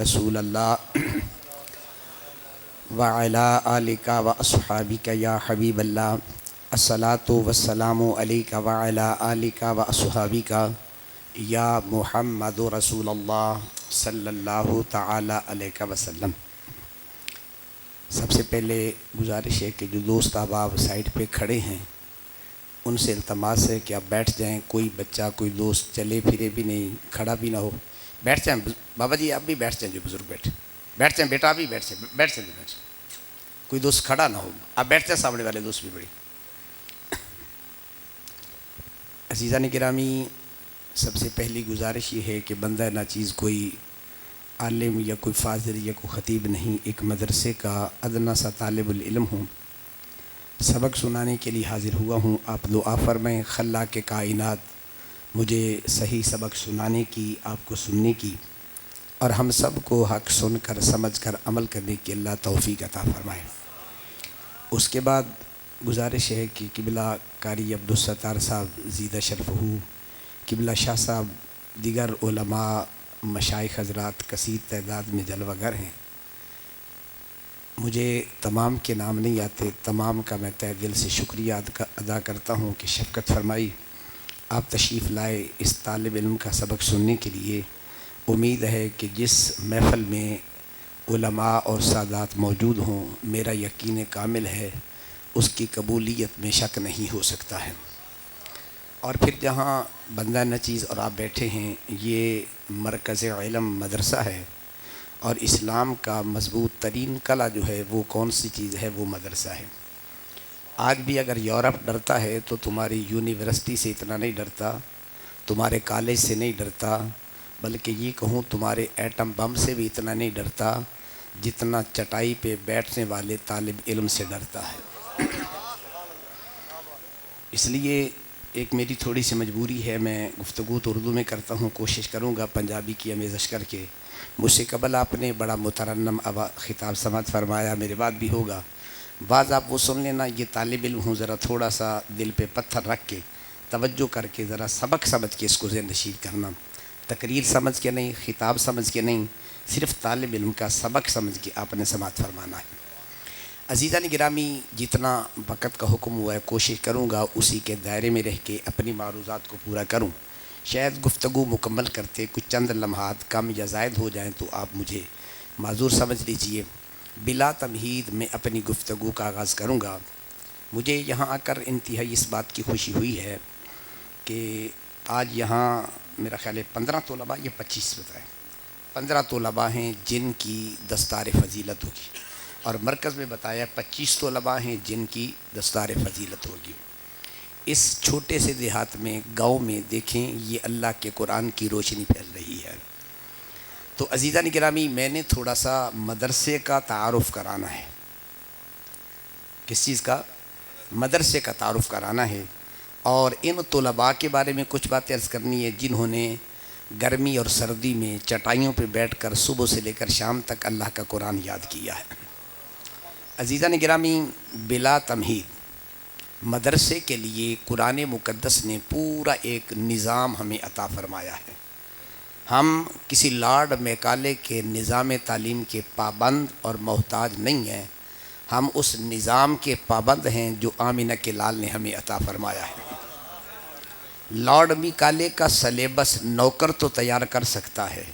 رسول اللہ وعلا آلکا و اصحابکا یا حبیب اللہ الصلاۃ والسلام علیکا وعلا آلکا و اصحابکا یا محمد رسول اللہ صلی اللہ تعالی علیہ وسلم۔ سب سے پہلے گزارش ہے کہ جو دوست احباب سائڈ پہ کھڑے ہیں ان سے التماس ہے کہ آپ بیٹھ جائیں، کوئی بچہ کوئی دوست چلے پھرے بھی نہیں، کھڑا بھی نہ ہو، بیٹھ جائیں۔ بابا جی آپ بھی بیٹھ جائیں، جو بزرگ بیٹھ جائیں، بیٹا بھی بیٹھ جائیں، کوئی دوست کھڑا نہ ہو، آپ بیٹھ جائیں، سامنے والے دوست بھی بڑی۔ عزیزان گرامی، سب سے پہلی گزارش یہ ہے کہ بندہ ناچیز کوئی عالم یا کوئی فاضل یا کوئی خطیب نہیں، ایک مدرسے کا ادنا سا طالب العلم ہوں، سبق سنانے کے لیے حاضر ہوا ہوں۔ آپ دعا فرمائیں خلاق کائنات مجھے صحیح سبق سنانے کی، آپ کو سننے کی، اور ہم سب کو حق سن کر سمجھ کر عمل کرنے کی اللہ توفیق عطا فرمائے۔ اس کے بعد گزارش ہے کہ قبلہ قاری عبدالستار صاحب زیدہ شرفہ، قبلہ شاہ صاحب، دیگر علماء مشائخ حضرات کثیر تعداد میں جلوہ گر ہیں، مجھے تمام کے نام نہیں آتے، تمام کا میں تہ دل سے شکریہ ادا کرتا ہوں کہ شفقت فرمائی، آپ تشریف لائے اس طالب علم کا سبق سننے کے لیے۔ امید ہے کہ جس محفل میں علماء اور سادات موجود ہوں، میرا یقین کامل ہے اس کی قبولیت میں شک نہیں ہو سکتا ہے۔ اور پھر جہاں بندہ نچیز اور آپ بیٹھے ہیں، یہ مرکز علم مدرسہ ہے، اور اسلام کا مضبوط ترین قلعہ جو ہے وہ کون سی چیز ہے؟ وہ مدرسہ ہے۔ آج بھی اگر یورپ ڈرتا ہے تو تمہاری یونیورسٹی سے اتنا نہیں ڈرتا، تمہارے کالج سے نہیں ڈرتا، بلکہ یہ کہوں تمہارے ایٹم بم سے بھی اتنا نہیں ڈرتا جتنا چٹائی پہ بیٹھنے والے طالب علم سے ڈرتا ہے۔ اس لیے ایک میری تھوڑی سی مجبوری ہے، میں گفتگو تو اردو میں کرتا ہوں، کوشش کروں گا پنجابی کی آمیزش کر کے۔ مجھ سے قبل آپ نے بڑا مترنم خطاب سماعت فرمایا، میرے بعد بھی ہوگا، بعض آپ وہ سن لینا۔ یہ طالب علم ہوں، ذرا تھوڑا سا دل پہ پتھر رکھ کے توجہ کر کے ذرا سبق سمجھ کے اس کو ذہن نشین کرنا، تقریر سمجھ کے نہیں، خطاب سمجھ کے نہیں، صرف طالب علم کا سبق سمجھ کے آپ نے سماعت فرمانا ہے۔ عزیزان گرامی، جتنا وقت کا حکم ہوا ہے کوشش کروں گا اسی کے دائرے میں رہ کے اپنی معروضات کو پورا کروں۔ شاید گفتگو مکمل کرتے کچھ چند لمحات کم یا زائد ہو جائیں تو آپ مجھے معذور سمجھ لیجئے۔ بلا تمہید میں اپنی گفتگو کا آغاز کروں گا۔ مجھے یہاں آ کر انتہائی اس بات کی خوشی ہوئی ہے کہ آج یہاں میرا خیال ہے 15 طلباء یا 25 بتائیں، 15 طلباء ہیں جن کی دستار فضیلت ہوگی، اور مرکز میں بتایا 25 طلباء ہیں جن کی دستار فضیلت ہوگی۔ اس چھوٹے سے دیہات میں، گاؤں میں دیکھیں یہ اللہ کے قرآن کی روشنی پھیل رہی ہے۔ تو عزیزان گرامی، میں نے تھوڑا سا مدرسے کا تعارف کرانا ہے۔ کس چیز کا؟ مدرسے کا تعارف کرانا ہے، اور ان طلباء کے بارے میں کچھ باتیں عرض کرنی ہے جنہوں نے گرمی اور سردی میں چٹائیوں پہ بیٹھ کر صبح سے لے کر شام تک اللہ کا قرآن یاد کیا ہے۔ عزیزان گرامی، بلا تمہید مدرسے کے لیے قرآن مقدس نے پورا ایک نظام ہمیں عطا فرمایا ہے۔ ہم کسی لارڈ میکالے کے نظام تعلیم کے پابند اور محتاج نہیں ہیں، ہم اس نظام کے پابند ہیں جو آمینہ کے لال نے ہمیں عطا فرمایا ہے۔ لارڈ میکالے کا سلیبس نوکر تو تیار کر سکتا ہے،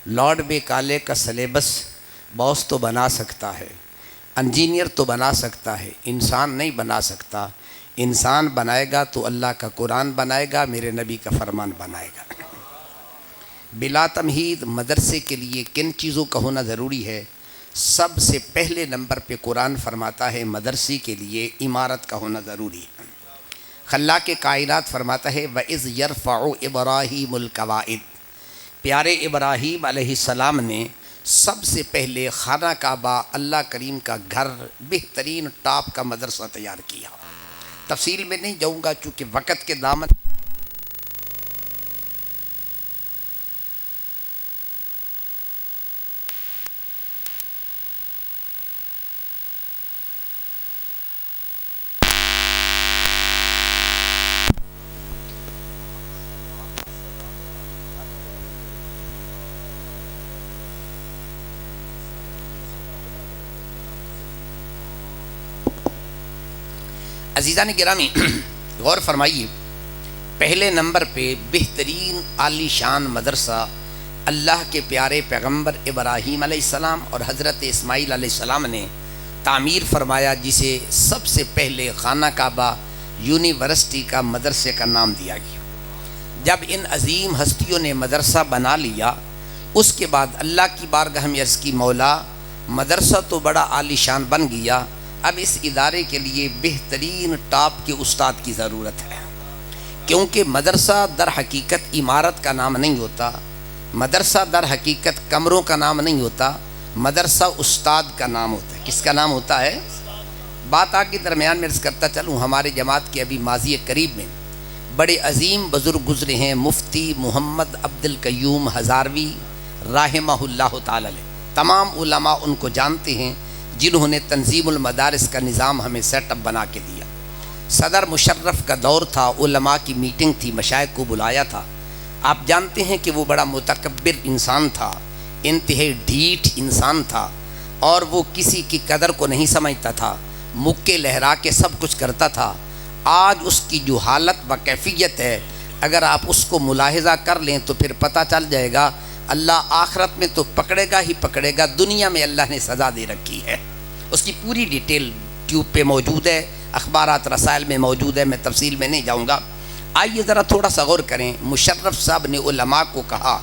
لارڈ میکالے کا سلیبس باس تو بنا سکتا ہے، انجینئر تو بنا سکتا ہے، انسان نہیں بنا سکتا۔ انسان بنائے گا تو اللہ کا قرآن بنائے گا، میرے نبی کا فرمان بنائے گا۔ بلا تمہید مدرسے کے لیے کن چیزوں کا ہونا ضروری ہے؟ سب سے پہلے نمبر پہ قرآن فرماتا ہے مدرسے کے لیے عمارت کا ہونا ضروری ہے۔ خلاق کائنات فرماتا ہے وَإِذْ يَرْفَعُ إِبْرَاهِيمُ الْقَوَاعِدَ، پیارے ابراہیم علیہ السلام نے سب سے پہلے خانہ کعبہ، اللہ کریم کا گھر، بہترین ٹاپ کا مدرسہ تیار کیا۔ تفصیل میں نہیں جاؤں گا چونکہ وقت کے دامن عزیزان گرامی غور فرمائیے، پہلے نمبر پہ بہترین عالی شان مدرسہ اللہ کے پیارے پیغمبر ابراہیم علیہ السلام اور حضرت اسماعیل علیہ السلام نے تعمیر فرمایا، جسے سب سے پہلے خانہ کعبہ یونیورسٹی کا مدرسے کا نام دیا گیا۔ جب ان عظیم ہستیوں نے مدرسہ بنا لیا، اس کے بعد اللہ کی بارگاہ میں عرض کی، مولا مدرسہ تو بڑا عالی شان بن گیا، اب اس ادارے کے لیے بہترین ٹاپ کے استاد کی ضرورت ہے، کیونکہ مدرسہ در حقیقت عمارت کا نام نہیں ہوتا، مدرسہ در حقیقت کمروں کا نام نہیں ہوتا، مدرسہ استاد کا نام ہوتا ہے۔ کس کا نام ہوتا ہے؟ بات آگے درمیان میں عرض کرتا چلوں، ہمارے جماعت کے ابھی ماضی قریب میں بڑے عظیم بزرگ گزرے ہیں، مفتی محمد عبد القیوم ہزاروی رحمہ اللہ تعالی علیہ، تمام علماء ان کو جانتے ہیں، جنہوں نے تنظیم المدارس کا نظام ہمیں سیٹ اپ بنا کے دیا۔ صدر مشرف کا دور تھا، علماء کی میٹنگ تھی، مشائخ کو بلایا تھا۔ آپ جانتے ہیں کہ وہ بڑا متکبر انسان تھا، انتہائی ڈھیٹ انسان تھا، اور وہ کسی کی قدر کو نہیں سمجھتا تھا، مکے لہرا کے سب کچھ کرتا تھا۔ آج اس کی جو حالت و کیفیت ہے، اگر آپ اس کو ملاحظہ کر لیں تو پھر پتہ چل جائے گا، اللہ آخرت میں تو پکڑے گا ہی پکڑے گا، دنیا میں اللہ نے سزا دے رکھی ہے۔ اس کی پوری ڈیٹیل ٹیوب پہ موجود ہے، اخبارات رسائل میں موجود ہے، میں تفصیل میں نہیں جاؤں گا۔ آئیے ذرا تھوڑا سا غور کریں۔ مشرف صاحب نے علماء کو کہا،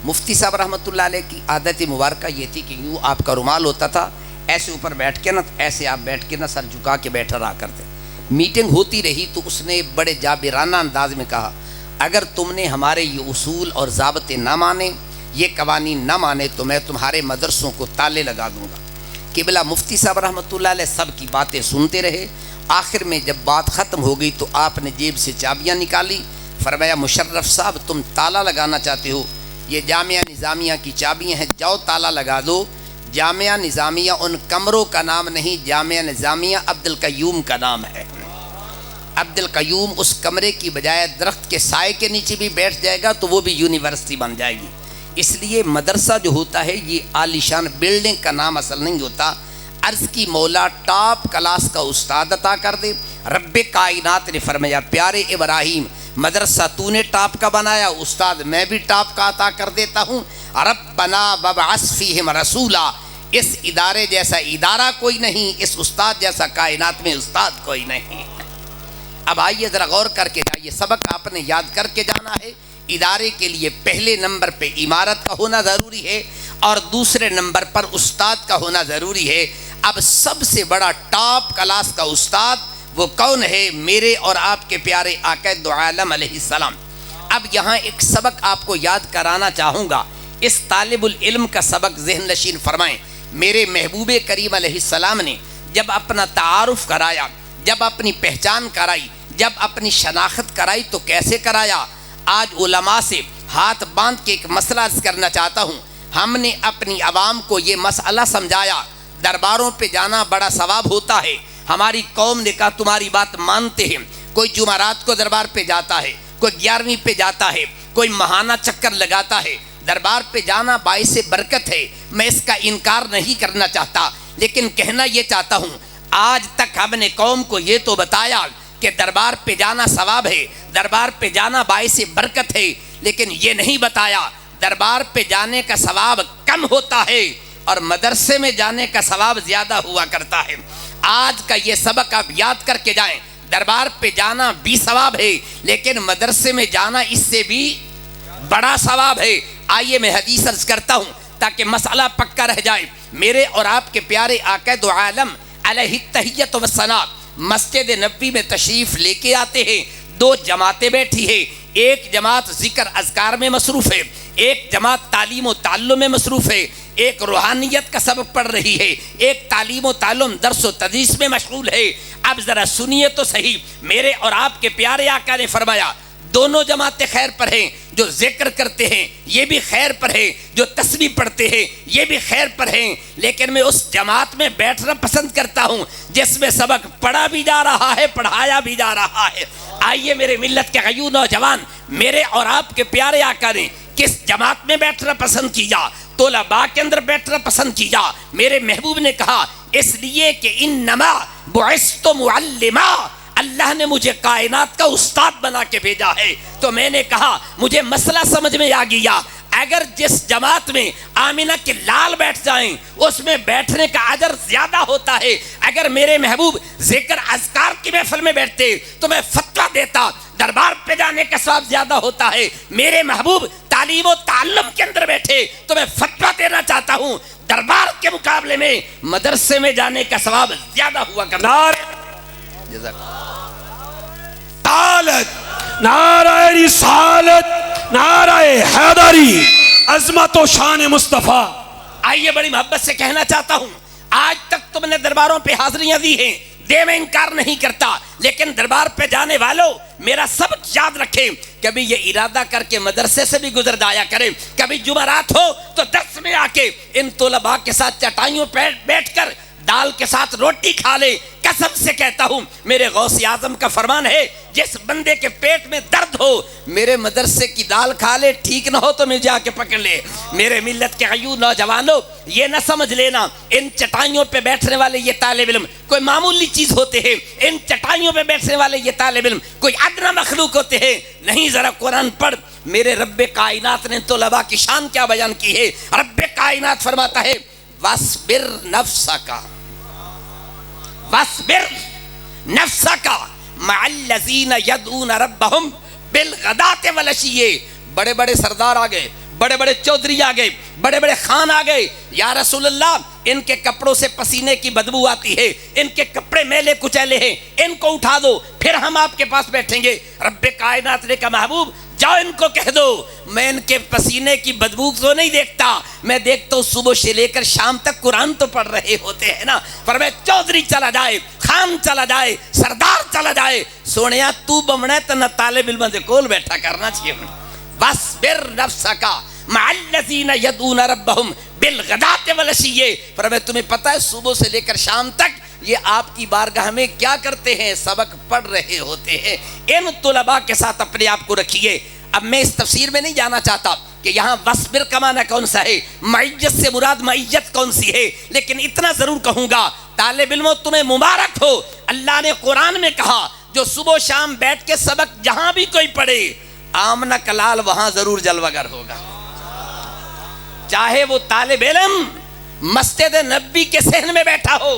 مفتی صاحب رحمۃ اللہ علیہ کی عادت مبارکہ یہ تھی کہ یوں آپ کا رومال ہوتا تھا، ایسے اوپر بیٹھ کے نا، ایسے آپ بیٹھ کے نا سر جھکا کے بیٹھا رہا کرتے۔ میٹنگ ہوتی رہی تو اس نے بڑے جابرانہ انداز میں کہا، اگر تم نے ہمارے یہ اصول اور ضابطے نہ مانے، یہ قوانین نہ مانے، تو میں تمہارے مدرسوں کو تالے لگا دوں گا۔ قبلہ مفتی صاحب رحمۃ اللہ علیہ سب کی باتیں سنتے رہے۔ آخر میں جب بات ختم ہو گئی تو آپ نے جیب سے چابیاں نکالی، فرمایا مشرف صاحب تم تالا لگانا چاہتے ہو، یہ جامعہ نظامیہ کی چابیاں ہیں، جاؤ تالا لگا دو۔ جامعہ نظامیہ ان کمروں کا نام نہیں، جامعہ نظامیہ عبد القیوم کا نام ہے۔ عبد القیوم اس کمرے کی بجائے درخت کے سائے کے نیچے بھی بیٹھ جائے گا تو وہ بھی یونیورسٹی بن جائے گی۔ اس لیے مدرسہ جو ہوتا ہے یہ عالی شان بلڈنگ کا نام اصل نہیں ہوتا۔ عرض کی مولا ٹاپ کلاس کا استاد عطا کر دے۔ رب کائنات نے فرمایا پیارے ابراہیم مدرسہ تو نے ٹاپ کا بنایا، استاد میں بھی ٹاپ کا عطا کر دیتا ہوں۔ ربنا وابعث فیہم رسولا، اس ادارے جیسا ادارہ کوئی نہیں، اس استاد جیسا کائنات میں استاد کوئی نہیں۔ اب آئیے ذرا غور کر کے جائیے، سبق آپ نے یاد کر کے جانا ہے۔ ادارے کے لیے پہلے نمبر پہ عمارت کا ہونا ضروری ہے اور دوسرے نمبر پر استاد کا ہونا ضروری ہے۔ اب سب سے بڑا ٹاپ کلاس کا استاد وہ کون ہے؟ میرے اور آپ کے پیارے آقا دو عالم علیہ السلام۔ اب یہاں ایک سبق آپ کو یاد کرانا چاہوں گا، اس طالب العلم کا سبق ذہن نشین فرمائیں۔ میرے محبوب کریم علیہ السلام نے جب اپنا تعارف کرایا، جب اپنی پہچان کرائی، جب اپنی شناخت کرائی تو کیسے کرایا؟ آج علماء سے ہاتھ باندھ کے ایک مسئلہ عرض کرنا چاہتا ہوں۔ ہم نے اپنی عوام کو یہ مسئلہ سمجھایا، درباروں پہ جانا بڑا ثواب ہوتا ہے۔ ہماری قوم نے کہا تمہاری بات مانتے ہیں، کوئی جمعرات کو دربار پہ جاتا ہے، کوئی 11ویں پہ جاتا ہے، کوئی ماہانہ چکر لگاتا ہے۔ دربار پہ جانا باعث برکت ہے، میں اس کا انکار نہیں کرنا چاہتا، لیکن کہنا یہ چاہتا ہوں آج تک ہم نے قوم کو یہ تو بتایا کہ دربار پہ جانا ثواب ہے، دربار پہ جانا باعث برکت ہے، لیکن یہ نہیں بتایا دربار پہ جانے کا ثواب کم ہوتا ہے اور مدرسے میں جانے کا ثواب زیادہ ہوا کرتا ہے۔ آج کا یہ سبق آپ یاد کر کے جائیں، دربار پہ جانا بھی ثواب ہے لیکن مدرسے میں جانا اس سے بھی بڑا ثواب ہے۔ آئیے میں حدیث عرض کرتا ہوں تاکہ مسئلہ پکا رہ جائے۔ میرے اور آپ کے پیارے آقا دو عالم علیہ التحیۃ والثناء مسجد نبوی میں تشریف لے کے آتے ہیں، دو جماعتیں بیٹھی ہیں، ایک جماعت ذکر اذکار میں مصروف ہے، ایک جماعت تعلیم و تعلم میں مصروف ہے، ایک روحانیت کا سبق پڑھ رہی ہے، ایک تعلیم و تعلم درس و تدریس میں مشغول ہے۔ اب ذرا سنیے تو صحیح، میرے اور آپ کے پیارے آقا نے فرمایا دونوں جماعتیں خیر پر ہیں، جو ذکر کرتے ہیں یہ بھی خیر پر ہیں، جو تسبیح پڑھتے ہیں یہ بھی خیر پر ہیں، لیکن میں اس جماعت میں بیٹھنا پسند کرتا ہوں جس میں سبق پڑھا بھی جا رہا ہے، پڑھایا بھی جا رہا ہے۔ آئیے میرے ملت کے غیور نوجوان، میرے اور آپ کے پیارے آقا نے کس جماعت میں بیٹھنا پسند کیا؟ طلباء کے اندر بیٹھنا پسند کیا۔ میرے محبوب نے کہا اس لیے کہ انما بعثت معلما، اللہ نے مجھے کائنات کا استاد بنا کے بھیجا ہے۔ تو میں نے کہا مجھے مسئلہ سمجھ میں آ گیا، اگر جس جماعت میں آمینہ کے لال بیٹھ جائیں اس میں بیٹھنے کا اجر زیادہ ہوتا ہے، اگر میرے محبوب ذکر اذکار کی محفل میں بیٹھتے تو میں فتویٰ دیتا دربار پہ جانے کا ثواب زیادہ ہوتا ہے، میرے محبوب تعلیم و تعلم کے اندر بیٹھے تو میں فتویٰ دینا چاہتا ہوں دربار کے مقابلے میں مدرسے میں جانے کا ثواب زیادہ ہوا کرتا ہے۔ نعرہ رسالت، نعرہ حیدری، عظمت و شان مصطفیٰ۔ آئیے بڑی محبت سے کہنا چاہتا ہوں، آج تک تم نے درباروں پہ حاضریاں دی ہیں، دے میں انکار نہیں کرتا، لیکن دربار پہ جانے والوں میرا سبق یاد رکھیں، کبھی یہ ارادہ کر کے مدرسے سے بھی گزر جایا کریں، کبھی جمعرات ہو تو درس میں آ کے ان طلباء کے ساتھ چٹائیوں پہ بیٹھ کر دال کے ساتھ روٹی کھا لے۔ قسم سے کہتا ہوں میرے غوث اعظم کا فرمان ہے، جس بندے کے پیٹ میں درد ہو میرے مدرسے کی دال کھا لے، ٹھیک نہ ہو تو مجھے آ کے پکڑ لے۔ میرے ملت کے غیور نوجوانوں یہ نہ سمجھ لینا ان چٹائیوں پہ بیٹھنے والے یہ طالب علم کوئی معمولی چیز ہوتے ہیں، ان چٹائیوں پہ بیٹھنے والے یہ طالب علم کوئی ادنا مخلوق ہوتے ہیں، نہیں۔ ذرا قرآن پڑھ، میرے رب کائنات نے طلباء کی شان کیا بیان کی ہے۔ رب کائنات فرماتا ہے وَاصْبِرْ نَفْسَكَ وَاصْبِرْ نَفْسَكَ مَعَ الَّذِينَ يَدْعُونَ رَبَّهُمْ بِالْغَدَاةِ وَالْعَشِيِّ۔ بڑے بڑے سردار آ گئے، بڑے بڑے چودھری آ گئے، بڑے بڑے خان آ گئے، یا رسول اللہ ان کے کپڑوں سے پسینے کی بدبو آتی ہے، ان کے کپڑے میلے کچیلے ہیں، ان کو اٹھا دو پھر ہم آپ کے پاس بیٹھیں گے۔ رب کائنات نے کہا محبوب جاؤ ان کو کہہ دو میں ان کے پسینے کی بدبو تو نہیں دیکھتا، میں دیکھتا ہوں صبح سے لے کر شام تک قرآن تو پڑھ رہے ہوتے ہیں نا۔ فرمایا چودھری چلا جائے، خان چلا جائے، سردار چلا جائے، سونیا تو بمنا ہے تو نہ طالب علم دے کول بیٹھا کرنا چاہیے۔ وَاصْبِرْ نَفْسَكَ مَعَ الَّذِينَ يَدْعُونَ رَبَّهُمْ بِالْغَدَاةِ وَالْعَشِيِّ۔ فرمایا تمہیں پتہ ہے صبح سے لے کر شام تک یہ آپ کی بارگاہ میں کیا کرتے ہیں؟ سبق پڑھ رہے ہوتے ہیں۔ ان طلباء کے ساتھ اپنے آپ کو رکھیے۔ اب میں اس تفسیر میں نہیں جانا چاہتا کہ یہاں وَاصْبِرْ کا معنی کون سا ہے، معیت سے مراد معیت کون سی ہے، لیکن اتنا ضرور کہوں گا طالب علموں تمہیں مبارک ہو، اللہ نے قرآن میں کہا جو صبح شام بیٹھ کے سبق جہاں بھی کوئی پڑھے آمنہ کلال وہاں ضرور جلوگر ہوگا، چاہے وہ طالب علم مسجد نبی کے صحن میں بیٹھا ہو،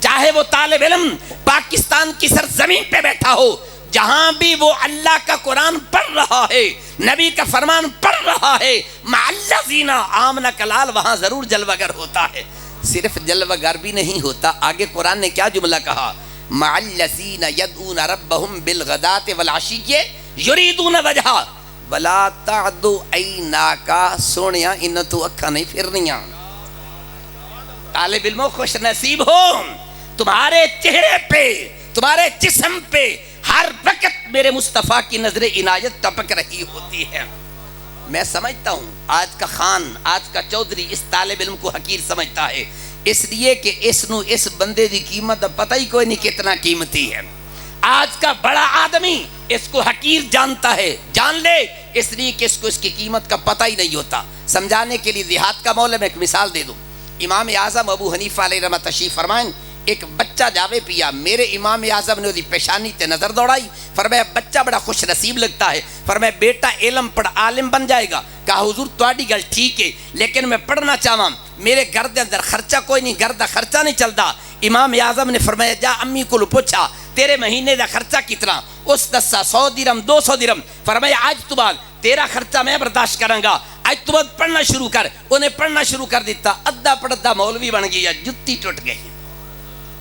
چاہے وہ طالب علم پاکستان کی سرزمین پہ بیٹھا ہو، جہاں بھی وہ اللہ کا قرآن پڑھ رہا ہے، نبی کا فرمان پڑھ رہا ہے، مع الذین آمنوا کلال وہاں ضرور جلوگر ہوتا ہے۔ صرف جلوگر بھی نہیں ہوتا، آگے قرآن نے کیا جملہ کہا، مع الذین یدعون ربہم بالغداۃ والعشی یریدون وجہہ ولا تعد عیناک، سونیا ان تو اکھاں نہیں پھرنیاں۔ طالب علموں خوش نصیب ہو، تمہارے چہرے پہ تمہارے جسم پہ ہر وقت میرے مصطفیٰ کی نظر عنایت ٹپک رہی ہوتی ہے۔ میں سمجھتا ہوں آج کا خان، آج کا چودھری اس طالب علم کو حقیر سمجھتا ہے، اس لیے کہ اس بندے دی قیمت پتہ ہی کوئی نہیں کتنا قیمتی ہے۔ آج کا بڑا آدمی اس کو حقیر جانتا ہے، جان لے، اس لیے کہ اس کو اس کی قیمت کا پتہ ہی نہیں ہوتا۔ سمجھانے کے لیے دیہات کا مول ہے، میں ایک مثال دے دوں۔ امام اعظم ابو حنیفہ علیہ رحمۃ تشریف فرمائیں، ایک بچہ جاوے پیا، میرے امام اعظم نے پیشانی تے نظر دوڑائی، فرمایا بچہ بڑا خوش نصیب لگتا ہے، فرمایا بیٹا علم پڑھ عالم بن جائے گا۔ کہا حضور تواڈی گل ٹھیک ہے لیکن میں پڑھنا چاہواں، میرے گھر دے اندر خرچہ کوئی نہیں، گھر دا خرچہ نہیں چلتا۔ امام اعظم نے فرمایا جا امی کو پوچھا تیرے مہینے دا خرچہ کتنا؟ اس دسا 100 درہم 200 درہم۔ فرمایا آج تو بعد تیرا خرچہ میں برداشت کروں گا، آج تو بعد پڑھنا شروع کر۔ انہیں پڑھنا شروع کر دیتا، ادھا پڑھتا مولوی بن گیا، جتی ٹوٹ گئی۔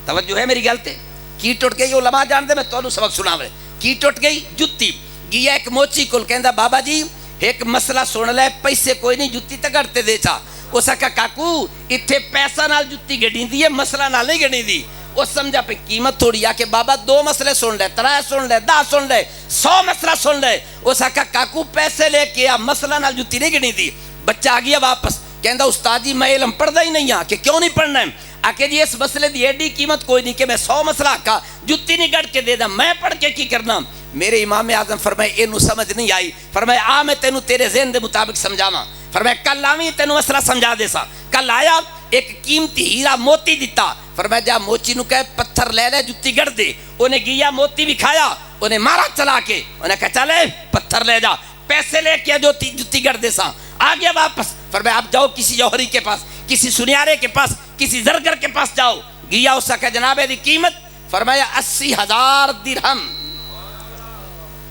توجہ ہے میری گل تے؟ کی ٹوٹ گئی؟ علماء جان دے، میں تانوں سبق سناواں۔ کی ٹوٹ گئی؟ جتی گیا ایک موچی کول، کہندا بابا جی ایک مسئلہ سن لے، پیسے کوئی نہیں جتی تے گھر تے دے چا۔ اس آکھا کاکو ایتھے پیسہ نال جتی گڈیندی ہے، مسئلہ نال نہیں گڈیندی۔ وہ سمجھا پہ قیمت تھوڑی آ کہ بابا 2 مسئلے سن لے، 3 سن لے، 10 سن لے، 100 مسئلہ سن لے۔ اس آکھا کاکو پیسے لے کے آ، مسئلہ نال جتی نہیں گڈیندی۔ بچہ آ گیا واپس، کہندا استاد جی میں علم پڑھدا ہی نہیں ہاں۔ کہ کیوں نہیں پڑھنا ہے؟ آکے جی اس مسئلے دی ایڈی قیمت کوئی نہیں کہ میں 100 مسئلہ آکا جتی نہیں گڑ کے دے دا، میں پڑھ کے کی کرنا؟ میرے امام اعظم فرمائے اینو سمجھ نہیں آئی۔ فرمائے آ میں تینو تیرے ذہن دے مطابق سمجھاواں۔ فرمایا کل آویں تینوں مسئلہ سمجھا دے سا. کل آیا ایک قیمتی ہیرا موتی دیتا. فرمایا جا موچی نو کہے پتھر لے لے جتی گڑ دے. انہیں گیا موتی بھی کھایا, انہیں مارا چلا کے, انہیں کہا چلے پتھر لے جا, پیسے لے کے جو جتی گڑ دے سا. آ گیا واپس. فرمایا آپ جاؤ کسی جوہری کے پاس, کسی سنیارے کے پاس, کسی زرگر کے پاس جاؤ. گیا اس کا جناب دی قیمت. فرمایا 80,000 درہم.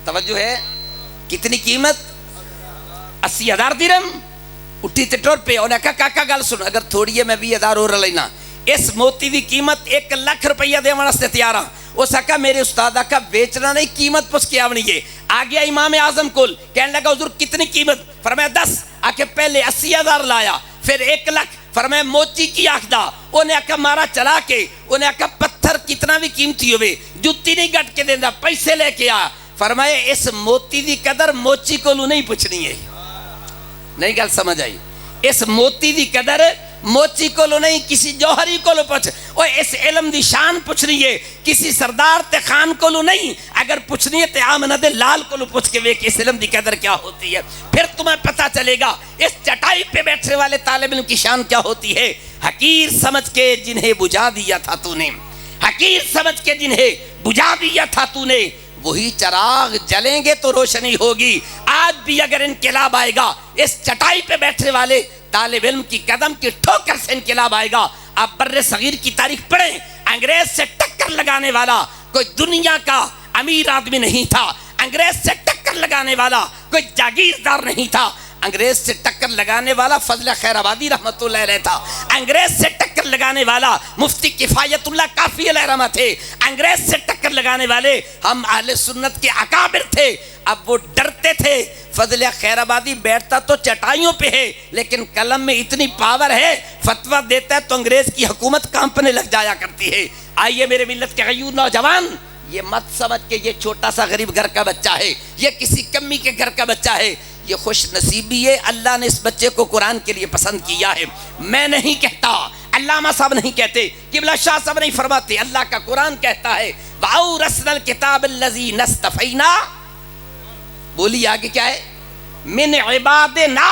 توجہ ہے, کتنی قیمت؟ 80,000 درہم. اٹھی تے ٹور پہ, انہیں کہا کاکا گل سن, اگر تھوڑی ہے میں 20,000 اور لینا. اس موتی دی قیمت 1 لاکھ روپیہ دے واسطے تیار ہاں. اس کا میرے استاد کا بیچنا نہیں, قیمت پوچھ کے آونی ہے. آ گیا امام اعظم کول, کہنے لگا حضور کتنی قیمت؟ فرمایا 10. آ کے پہلے 80,000 لایا, پھر 1 لاکھ. فرمایا موچی کی آخدہ. انہیں آکا مارا چلا کے, انہیں آکا پتھر کتنا بھی قیمتی ہوئے جتی نہیں گٹ کے دینا, پیسے لے کے آ. فرمایا اس موتی دی قدر موچی کو نہیں پوچھنی ہے. نہیں گل سمجھ آئی؟ اس موتی دی قدر موچی کو نہیں, کسی جوہری کو پوچھ. اور اس علم دی شان پوچھنی ہے, کسی سردار تے خان کو نہیں. اگر پوچھنی ہے تے آمنہ دے لال کو پوچھ کے وے کہ اس علم دی قدر کیا ہوتی ہے. پھر تمہیں پتہ چلے گا اس چٹائی پہ بیٹھنے والے طالب علم کی شان کیا ہوتی ہے. حقیر سمجھ کے جنہیں بجھا دیا تھا تو نے, حقیر سمجھ کے جنہیں بجھا دیا تھا تو نے, وہی چراغ جلیں گے تو روشنی ہوگی. آج بھی اگر انقلاب آئے گا, اس چٹائی پہ بیٹھنے والے طالب علم کی قدم کی ٹھوکر سے انقلاب آئے گا. آپ بر صغیر کی تاریخ پڑھیں, انگریز سے ٹکر لگانے والا کوئی دنیا کا امیر آدمی نہیں تھا. انگریز سے ٹکر لگانے والا کوئی جاگیردار نہیں تھا. انگریز سے ٹکر لگانے والا فضل خیر آبادی رحمت اللہ علیہ تھا. انگریز سے ٹکر لگانے والا مفتی کفایت اللہ کافی علیہ رحمہ تھے. انگریز سے ٹکر لگانے والے ہم اہل سنت کے اکابر تھے. اب وہ ڈرتے تھے. فضل خیر آبادی بیٹھتا تو چٹائیوں پہ ہے, لیکن قلم میں اتنی پاور ہے, فتویٰ دیتا ہے تو انگریز کی حکومت کانپنے لگ جایا کرتی ہے. آئیے میرے ملت کے غیور نوجوان, یہ مت سمجھ کہ یہ چھوٹا سا غریب گھر کا بچہ ہے, یہ کسی کمی کے گھر کا بچہ ہے. یہ خوش نصیبی ہے, اللہ نے اس بچے کو قرآن کے لیے پسند کیا ہے. میں نہیں کہتا, علامہ صاحب نہیں کہتے, قبلہ شاہ صاحب نہیں فرماتے, اللہ کا قرآن کہتا ہے وَأَوْرَثْنَا الْكِتَابَ الَّذِي نَسْتَفَيْنَا. بولی آگے کیا ہے؟ من عبادنا.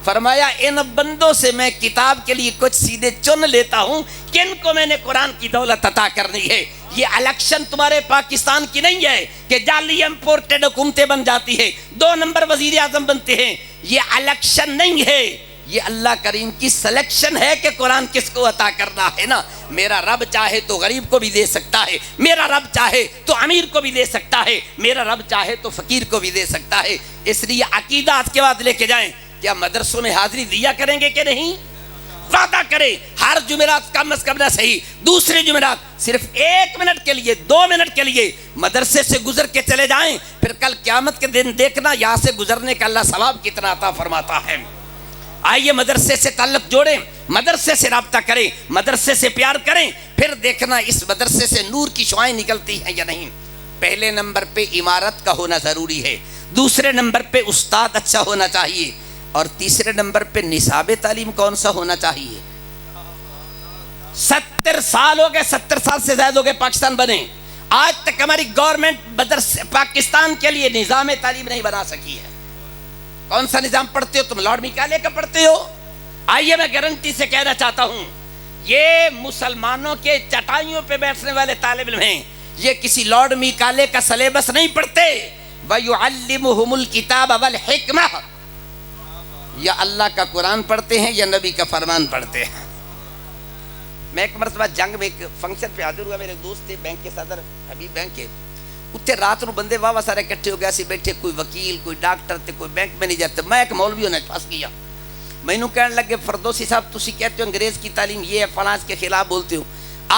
فرمایا ان بندوں سے میں کتاب کے لیے کچھ سیدھے چن لیتا ہوں, کن کو میں نے قرآن کی دولت عطا کرنی ہے. یہ الیکشن تمہارے پاکستان کی نہیں ہے کہ جعلی امپورٹڈ حکومتیں بن جاتی ہے, 2 نمبر وزیر اعظم بنتے ہیں. یہ الیکشن نہیں ہے, یہ اللہ کریم کی سلیکشن ہے کہ قرآن کس کو عطا کرنا ہے نا. میرا رب چاہے تو غریب کو بھی دے سکتا ہے, میرا رب چاہے تو امیر کو بھی دے سکتا ہے, میرا رب چاہے تو فقیر کو بھی دے سکتا ہے. اس لیے عقیدہ آج کے بعد لے کے جائیں. کیا مدرسوں میں حاضری دیا کریں گے کہ نہیں؟ وعدہ کریں ہر جمعرات کم از کم نہ صحیح, دوسرے جمعرات صرف 1 منٹ کے لیے 2 منٹ کے لیے مدرسے سے گزر کے چلے جائیں. پھر کل قیامت کے دن دیکھنا یہاں سے گزرنے کا اللہ ثواب کتنا عطا فرماتا ہے. آئیے مدرسے سے تعلق جوڑیں, مدرسے سے رابطہ کریں, مدرسے سے پیار کریں, پھر دیکھنا اس مدرسے سے نور کی شعائیں نکلتی ہیں یا نہیں. پہلے نمبر پہ عمارت کا ہونا ضروری ہے, دوسرے نمبر پہ استاد اچھا ہونا چاہیے, اور تیسرے نمبر پہ نصاب تعلیم کون سا ہونا چاہیے. 70 سال ہو گئے, 70 سال سے زیادہ ہو گئے پاکستان بنے, آج تک ہماری گورنمنٹ پاکستان کے لیے نظام تعلیم نہیں بنا سکی ہے. کون سا نظام پڑھتے ہو تم؟ لارڈ میکالے کا پڑھتے ہو. آئیے میں گارنٹی سے کہنا چاہتا ہوں, یہ مسلمانوں کے چٹائیوں پہ بیٹھنے والے طالب علم ہیں, یہ کسی لارڈ میکالے کا سلیبس نہیں پڑھتے. وَيُعَلِّمُهُمُ الْكِتَابَ وَالْحِكْمَةَ. یا اللہ کا قرآن پڑھتے ہیں یا نبی کا فرمان پڑھتے ہیں. میں ایک مرتبہ جنگ میں ایک فنکشن پہ حاضر ہوا, میرے دوست تھے بینک کے صدر حبیب بینک کے, اتنے رات نو بندے واہ سارے کٹھے ہو گئے سی بیٹھے, کوئی وکیل, کوئی ڈاکٹر تے, کوئی بینک مینیجر تے. میں ایک مولوی ہونے پھنس گیا. مینوں کہنے لگے فردوسی صاحب تسی کہتے ہو انگریز کی تعلیم یہ ہے, فلاں کے خلاف بولتے ہو.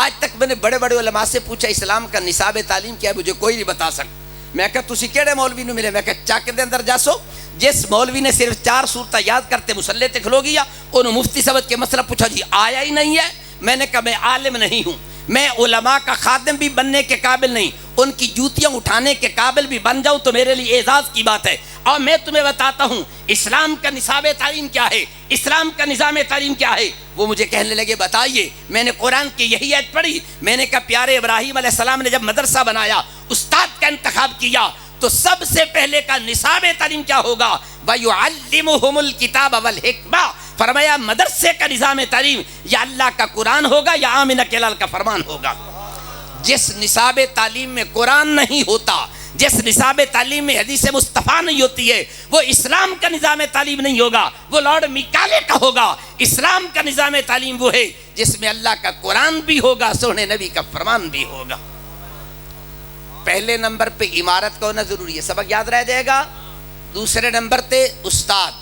آج تک میں نے بڑے بڑے علماء سے پوچھا اسلام کا نصاب تعلیم کیا ہے, مجھے کوئی نہیں بتا سکتا. میں کہا تسی کیڑے مولوی نو ملے؟ میں کہا چک دے اندر جاسو, جس مولوی نے صرف 4 سورتیں یاد کرتے مسلح تے کھلو گیا, انہوں مفتی سمجھ کے مسئلہ پوچھا, جی آیا ہی نہیں ہے. میں نے کہا میں عالم نہیں ہوں, میں علماء کا خادم بھی بننے کے قابل نہیں, ان کی جوتیاں اٹھانے کے قابل بھی بن جاؤں تو میرے لیے اعزاز کی بات ہے. اور میں تمہیں بتاتا ہوں اسلام کا نصاب تعلیم کیا ہے, اسلام کا نظام تعلیم کیا ہے. وہ مجھے کہنے لگے بتائیے. میں نے قرآن کی یہی آیت پڑھی. میں نے کہا پیارے ابراہیم علیہ السلام نے جب مدرسہ بنایا, استاد کا انتخاب کیا, تو سب سے پہلے کا نصاب تعلیم کیا ہوگا؟ وَيُعَلِّمُهُمُ الْكِتَابَ وَالْحِکْمَةَ، فرمایا مدرسے کا نظام تعلیم یا اللہ کا قرآن ہوگا یا آمنہ کے لال کا فرمان ہوگا۔ جس نصاب تعلیم میں قرآن نہیں ہوتا، جس نصاب تعلیم میں حدیث مصطفیٰ نہیں ہوتی ہے، وہ اسلام کا نظام تعلیم نہیں ہوگا، وہ لارڈ میکالے کا ہوگا۔ اسلام کا نظام تعلیم وہ ہے جس میں اللہ کا قرآن بھی ہوگا، سونے نبی کا فرمان بھی ہوگا۔ پہلے نمبر پہ عمارت کا ہونا ضروری ہے، سبق یاد رہ جائے گا۔ دوسرے نمبر پہ استاد،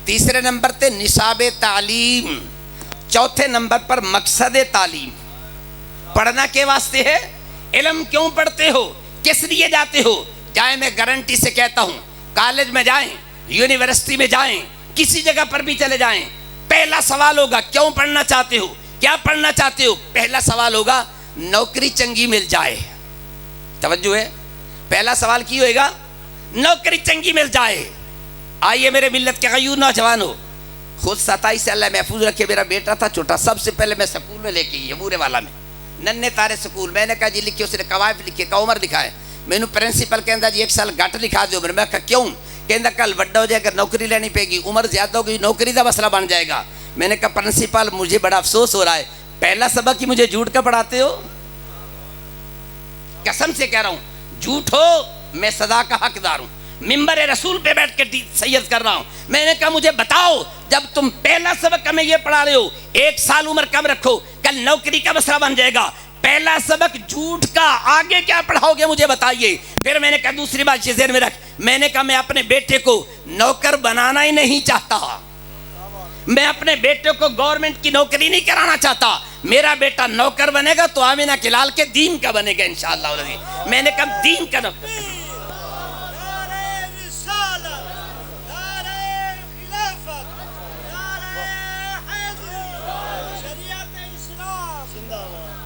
تیسرے نمبر پہ نصاب تعلیم، چوتھے نمبر پر مقصد تعلیم۔ پڑھنا کے واسطے ہے؟ علم کیوں پڑھتے ہو؟ کس لیے جاتے ہو؟ چاہے میں گارنٹی سے کہتا ہوں، کالج میں جائیں، یونیورسٹی میں جائیں، کسی جگہ پر بھی چلے جائیں، پہلا سوال ہوگا کیوں پڑھنا چاہتے ہو، کیا پڑھنا چاہتے ہو؟ پہلا سوال ہوگا نوکری چنگی مل جائے۔ توجہ ہے، پہلا سوال کی ہوئے گا؟ نوکری چنگی مل جائے۔ آئیے میرے ملت کے غیور نوجوانوں، خود 27 سے اللہ محفوظ رکھے، میرا بیٹا تھا چھوٹا، سب سے پہلے میں سکول میں لے کے گئی بورے والا میں، ننے تارے سکول۔ میں نے کہا جی لکھے، اس نے قوائف لکھے، کا عمر لکھا ہے۔ میں نے پرنسپل کہندا جی 1 سال گھٹ لکھا دیو۔ میں کہا کیوں؟ کہندا کل بڑا ہو جائے گا، نوکری لینی پے گی، عمر زیادہ ہوگی، نوکری کا مسئلہ بن جائے گا۔ میں نے کہا پرنسپل مجھے بڑا افسوس ہو رہا ہے، پہلا سبق ہی مجھے جھوٹ کا پڑھاتے ہو۔ قسم سے کہہ رہا ہوں، جھوٹ ہو میں سزا کا حقدار ہوں، ممبر رسول پہ بیٹھ کے سید کر رہا ہوں۔ میں نے کہا مجھے بتاؤ، جب تم پہلا سبق ہمیں یہ پڑھا رہے ہو، 1 سال عمر کم رکھو، کل نوکری کا مسئلہ بن جائے گا، پہلا سبق جھوٹ کا، آگے کیا پڑھاؤ گے مجھے بتائیے۔ پھر میں نے کہا دوسری بات یہ ذہن میں رکھ، میں نے کہا میں اپنے بیٹے کو نوکر بنانا ہی نہیں چاہتا، میں اپنے بیٹے کو گورنمنٹ کی نوکری نہیں کرانا چاہتا، میرا بیٹا نوکر بنے گا تو آمینہ کے لال کے دین کا بنے گا انشاءاللہ۔ میں نے کہا دین کا نوکر۔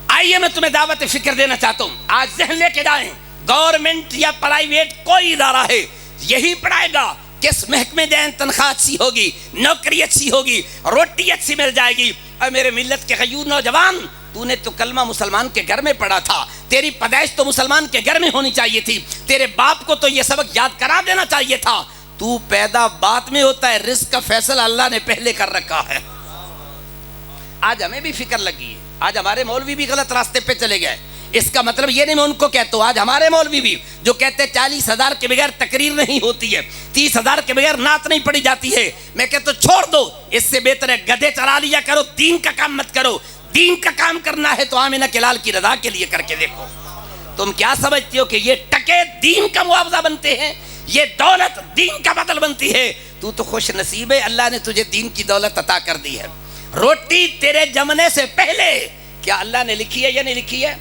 آئیے میں تمہیں دعوت فکر دینا چاہتا ہوں، آج ذہن لے کے جائیں، گورنمنٹ یا پرائیویٹ کوئی ادارہ ہے، یہی پڑھائے گا کس محکمے جائیں تنخواہ اچھی ہوگی، نوکری اچھی ہوگی، روٹی اچھی مل جائے گی۔ اور میرے ملت کے غیور نوجوان، تو نے تو کلمہ مسلمان کے گھر میں پڑھا تھا، تیری پیدائش تو مسلمان کے گھر میں ہونی چاہیے تھی، تیرے باپ کو تو یہ سبق یاد کرا دینا چاہیے تھا۔ تو پیدا بعد میں ہوتا ہے، رزق کا فیصلہ اللہ نے پہلے کر رکھا ہے۔ آج ہمیں بھی فکر لگی ہے، آج ہمارے مولوی بھی غلط راستے پہ چلے گئے۔ اس کا مطلب یہ نہیں میں ان کو کہتا ہوں، آج ہمارے مولوی بھی جو کہتے ہیں 40,000 کے بغیر تقریر نہیں ہوتی ہے، 30,000 کے بغیر نعت نہیں پڑھی جاتی ہے، میں کہتا ہوں چھوڑ دو، اس سے بہتر ہے گدھے چلا لیا کرو، دین کا کام مت کرو۔ دین کا کام کرنا ہے تو آمینہ کے لال کی رضا کے لیے کر کے دیکھو۔ تم کیا سمجھتے ہو کہ یہ ٹکے دین کا معاوضہ بنتے ہیں، یہ دولت دین کا بدل بنتی ہے؟ تو خوش نصیب ہے، اللہ نے تجھے دین کی دولت عطا کر دی ہے۔ روٹی تیرے جمنے سے پہلے کیا اللہ نے لکھی ہے یا نہیں لکھی ہے؟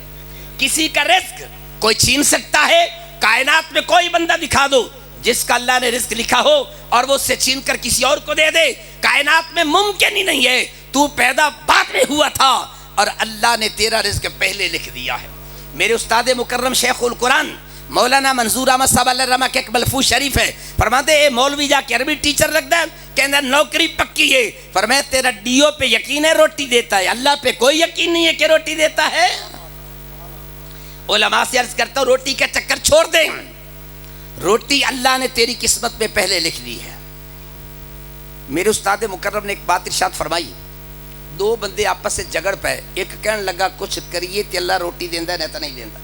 کسی کا رزق کوئی چھین سکتا ہے؟ کائنات میں کوئی بندہ دکھا دو جس کا اللہ نے رزق لکھا ہو اور وہ اس سے چھین کر کسی اور کو دے دے؟ کائنات میں ممکن ہی نہیں ہے۔ تو پیدا بعد میں ہوا تھا اور اللہ نے تیرا رزق پہلے لکھ دیا ہے۔ میرے استاد مکرم شیخ القرآن مولانا منظور احمد صاحب اللہ رحمہ کے ایک ملفوظ شریف ہے، فرماتے اے مولوی جا کے عربی ٹیچر رکھ دے، کہنا نوکری پکی ہے، فرمایا تیرا ڈیو پہ یقین ہے روٹی دیتا ہے، اللہ پہ کوئی یقین نہیں ہے کہ روٹی دیتا ہے۔ علماء سے عرض کرتا ہوں روٹی کا چکر چھوڑ دیں، روٹی اللہ نے تیری قسمت میں پہلے لکھ دی ہے۔ میرے استاد مکرم نے ایک بات ارشاد فرمائی، 2 بندے آپس سے جگڑ پے، ایک کہنے لگا کچھ کریے تے اللہ روٹی دیندا ہے نہیں تو نہیں دیندا،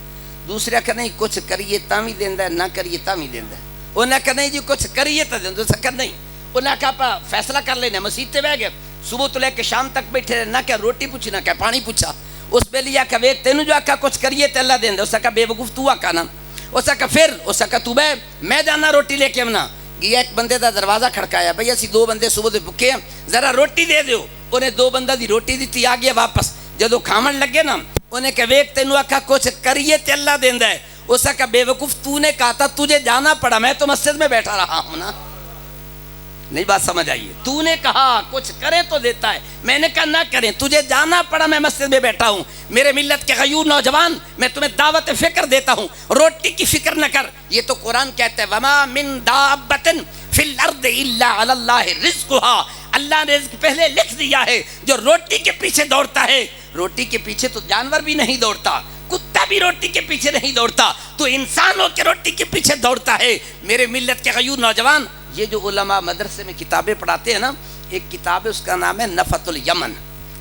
دوسرا کہ نہیں کچھ کریے تاں بھی دیندا ہے، نہ کریے تاں بھی دیندا ہے۔ انہاں کہ نہیں جی کچھ کریے تو دیندا، سکر نہیں۔ انہاں کہا فیصلہ کر لینا، مسجد تے بیٹھ گئے، صبح تو لے کے شام تک بیٹھے رہے، نہ کہ روٹی پوچھی نہ کہ پانی پوچھا۔ اس پہ لیا کہ وے تینوں جو آکھا کچھ کریے تے اللہ دیندا، اس کا بے وقوف تو آکھا نا، اس کا پھر اس کا تو بے میں جانا روٹی لے کے آنا گیا۔ ایک بندے دا دروازہ کھڑکایا، بھئی اسی 2 بندے صبح دے بھکے ہیں، ذرا روٹی دے دیو۔ انہیں 2 بندہ دی روٹی دیتی، آ گیا واپس۔ جدو کھامن لگے نا انہیں کہ ویک تینوں آکھا کچھ کریے تے اللہ دیندا ہے، اس کا بے وقوف تو نے کہا تھا تجھے جانا پڑا، میں تو مسجد میں بیٹھا رہا ہوں نا۔ نہیں بات سمجھ آئیے، تو نے کہا کچھ کرے تو دیتا ہے، میں نے کہا نہ کریں، تجھے جانا پڑا، میں مسجد میں بیٹھا ہوں۔ میرے ملت کے غیور نوجوان، میں تمہیں دعوت فکر دیتا ہوں، روٹی کی فکر نہ کر، یہ تو قرآن کہتا ہے وما من دابۃ فی الارض الا علی اللہ رزقها، اللہ نے رزق پہلے لکھ دیا ہے۔ جو روٹی کے پیچھے دوڑتا ہے، روٹی کے پیچھے تو جانور بھی نہیں دوڑتا، کتا بھی روٹی کے پیچھے نہیں دوڑتا تو انسانوں کے روٹی کے پیچھے دوڑتا ہے۔ میرے ملت کے غیور نوجوان، یہ جو علماء مدرسے میں کتابیں پڑھاتے ہیں نا، ایک کتاب ہے اس کا نام ہے نفت الیمن،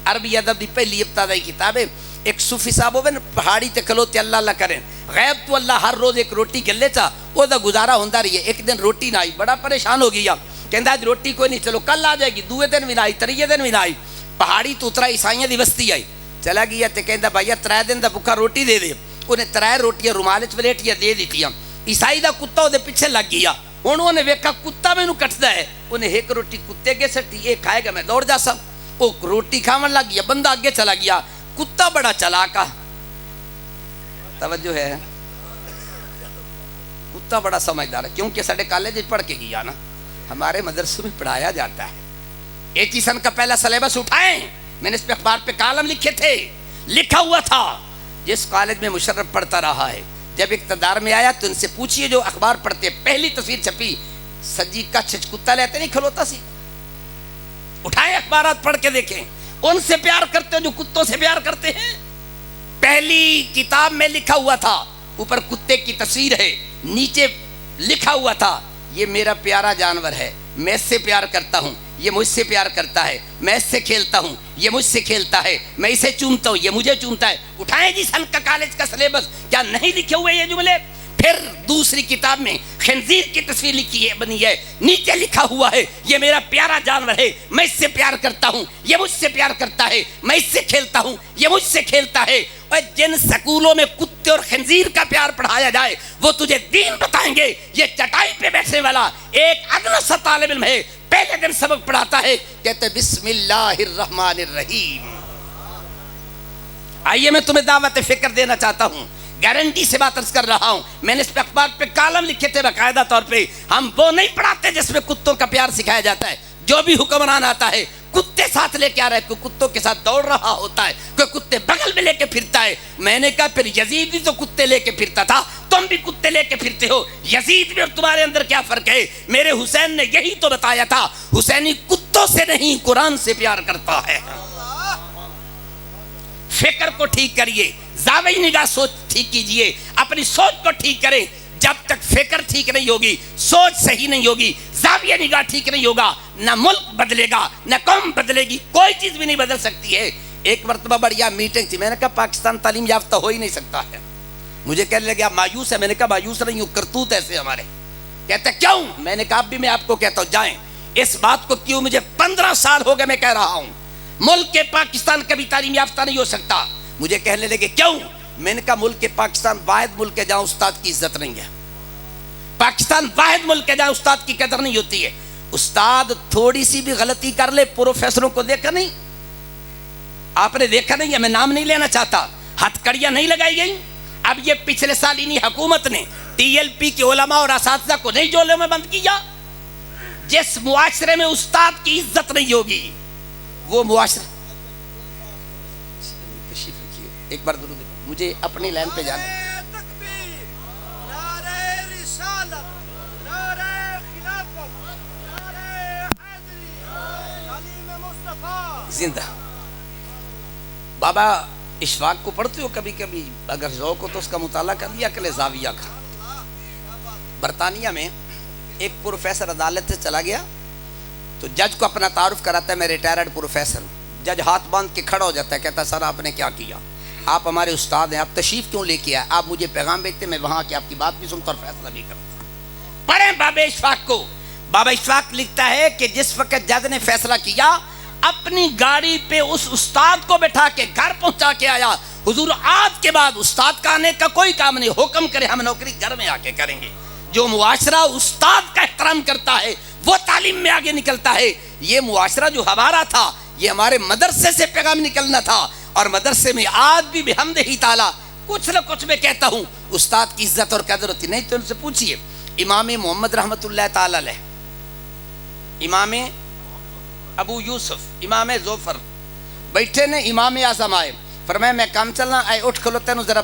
عربی ادب دی پہلی ابتدائی کتاب ہے۔ ایک صوفی صاحب ہوئے نا، پہاڑی تے کھلوتے اللہ اللہ کریں، غیب تو اللہ ہر روز ایک روٹی گلے چا وہ دا گزارا ہوندہ رہی ہے۔ ایک دن روٹی نہ آئی، بڑا پریشان ہو گیا، کہندہ آج روٹی کوئی نہیں، چلو کل آ جائے گی، دوے دن بھی نہ آئی، تریے دن بھی نہ آئی۔ پہاڑی تو اترا، عیسائیاں دی بستی آئی، چلا گیا تے کہندہ بھائیا ترائے دن دا بکا روٹی دے دے، انہیں ترائے روٹیاں رومالچ ولیٹیاں دے دیتیاں۔ عیسائی دا کتا دے پیچھے لگ گیا، انہوں نے ویکھا کتا میں نو کٹدا ہے، انہیں ایک روٹی کتے کے سٹی، ایک کھائے گا میں دوڑ جا سا، وہ روٹی کھاون لگ گیا، بندہ آگے چلا گیا، کتا بڑا چلاکا، توجہ ہے، کتا بڑا سمجھدار ہے، کیونکہ ساڑھے کالج پڑھ کے گیا نا، ہمارے مدرسوں میں پڑھایا جاتا ہے۔ ایچی سن کا پہلا سلیبس اٹھائیں، میں نے اس پہ اخبار پہ کالم لکھے تھے، لکھا ہوا تھا جس کالج میں مشرف پڑھتا رہا ہے، جب اقتدار میں آیا تو ان سے پوچھئے جو اخبار پڑھتے، پہلی تصویر چھپی سجی کا کتا لیتے نہیں کھلوتا سی، اٹھائیں اخبارات پڑھ کے دیکھیں، ان سے پیار کرتے ہیں جو کتوں سے پیار کرتے ہیں۔ پہلی کتاب میں لکھا ہوا تھا، اوپر کتے کی تصویر ہے، نیچے لکھا ہوا تھا یہ میرا پیارا جانور ہے، میں اس سے پیار کرتا ہوں، یہ مجھ سے پیار کرتا ہے، میں اس سے کھیلتا ہوں، یہ مجھ سے کھیلتا ہے، میں اسے چومتا ہوں، یہ مجھے چومتا ہے۔ اٹھائیں جی سن کا کالج کا سلیبس، کیا نہیں لکھے ہوئے یہ جملے؟ پھر دوسری کتاب میں خنزیر کی تصویر لکھی ہے، بنی ہے، نیچے لکھا ہوا ہے یہ میرا پیارا جانور ہے، میں اس سے پیار کرتا ہوں، یہ مجھ سے پیار کرتا ہے، میں اس سے کھیلتا ہوں، یہ مجھ سے کھیلتا ہے۔ اور جن سکولوں میں کتے اور خنزیر کا پیار پڑھایا جائے وہ تجھے دین بتائیں گے۔ یہ چٹائی پہ بیٹھنے والا ایک ادنا سا طالب علم ہے، پہلے دن سبق پڑھاتا ہے، کہتے بسم اللہ الرحمن الرحیم۔ آئیے میں تمہیں دعوت فکر دینا چاہتا ہوں، گارنٹی سے بات عرض کر رہا ہوں، میں نے اس پہ اخبار پہ کالم لکھے تھے باقاعدہ طور پہ۔ ہم وہ نہیں پڑھاتے جس میں کتوں کا پیار سکھایا جاتا ہے، جو بھی حکمران آتا ہے کتے ساتھ لے کے آ رہا ہے، کوئی کتوں کے ساتھ دوڑ رہا ہوتا ہے، کوئی کتے بغل میں لے کے پھرتا ہے۔ میں نے کہا پھر یزید بھی تو کتے لے کے پھرتا تھا، تم بھی کتے لے کے پھرتے ہو، یزید میں اور تمہارے اندر کیا فرق ہے؟ میرے حسین نے یہی تو بتایا تھا، حسینی کتوں سے نہیں قرآن سے پیار کرتا ہے۔ فکر کو ٹھیک کریے، زاویہ نگاہ سوچ ٹھیک کیجئے، اپنی سوچ کو ٹھیک کریں۔ جب تک فکر ٹھیک نہیں ہوگی، سوچ صحیح نہیں ہوگی، زاویہ نگاہ ٹھیک نہیں ہوگا، نہ ملک بدلے گا، نہ قوم بدلے گی، کوئی چیز بھی نہیں بدل سکتی ہے۔ ایک مرتبہ بڑھیا میٹنگ تھی، میں نے کہا پاکستان تعلیم یافتہ ہو ہی نہیں سکتا ہے۔ مجھے کہنے لگے آپ مایوس ہے، میں نے کہا مایوس نہیں ہوں، کرتوت ایسے ہمارے۔ کہتے کیوں؟ میں نے کہا اب بھی میں آپ کو کہتا ہوں جائیں، اس بات کو کیوں مجھے 15 سال ہو گئے میں کہہ رہا ہوں، ملک کے پاکستان کبھی تعلیم یافتہ نہیں ہو سکتا۔ مجھے کہنے لگے کیوں؟ میں نے کہا ملک کے پاکستان واحد ملک ہے جہاں استاد کی عزت نہیں ہے، پاکستان واحد ملک ہے جہاں استاد کی قدر نہیں ہوتی ہے۔ استاد تھوڑی سی بھی غلطی کر لے، پروفیسروں کو دیکھا نہیں، آپ نے دیکھا نہیں ہے، میں نام نہیں لینا چاہتا، ہتھ کڑیاں نہیں لگائی گئی۔ اب یہ پچھلے سال انہی حکومت نے ٹی ایل پی کے علماء اور اساتذہ کو نہیں جیلوں میں بند کیا۔ جس معاشرے میں استاد کی عزت نہیں ہوگی وہ معاشرہ، ایک بار درود مجھے اپنی لائن پہ جانا ہے۔ زندہ بابا اشفاق کو پڑھتے ہو کبھی کبھی؟ اگر ذوق ہو تو اس کا مطالعہ کر لیا کرے، زاویہ کا۔ برطانیہ میں ایک پروفیسر عدالت سے چلا گیا تو جج کو اپنا تعارف کراتا ہے، میں ریٹائرڈ پروفیسر ہوں۔ جج ہاتھ باندھ کے کھڑا ہو جاتا ہے، کہتا ہے سر آپ نے کیا کیا، آپ ہمارے استاد ہیں، آپ تشریف کیوں لے کے آئے، آپ مجھے پیغام بھیجتے، میں وہاں کی آپ کی بات بھی سنتا اور فیصلہ بھی کرتا۔ پڑھیں بابا اشفاق کو۔ بابا اشفاق لکھتا ہے کہ جس وقت جج نے فیصلہ کیا، اپنی گاڑی پہ اس استاد کو بٹھا کے گھر پہنچا کے آیا، حضور آج کے بعد استاد کا آنے کا کوئی کام نہیں، حکم کرے ہم نوکری گھر میں آ کے کریں گے۔ جو معاشرہ استاد کا احترام کرتا ہے وہ تعلیم میں آگے نکلتا ہے۔ یہ معاشرہ جو ہمارا تھا، یہ ہمارے مدرسے سے پیغام نکلنا تھا، اور مدرسے میں آج بھی بحمدہ تعالی کچھ نہ کچھ میں کہتا ہوں استاد کی عزت اور قدر ہوتی نہیں۔ تو ان سے پوچھئے امام محمد رحمت اللہ تعالی علیہ، امام ابو یوسف، امام ظفر بیٹھے نے، امام اعظم آئے، فرمایا میں کام چلنا، آئے اٹھ کھلو تینوں ذرا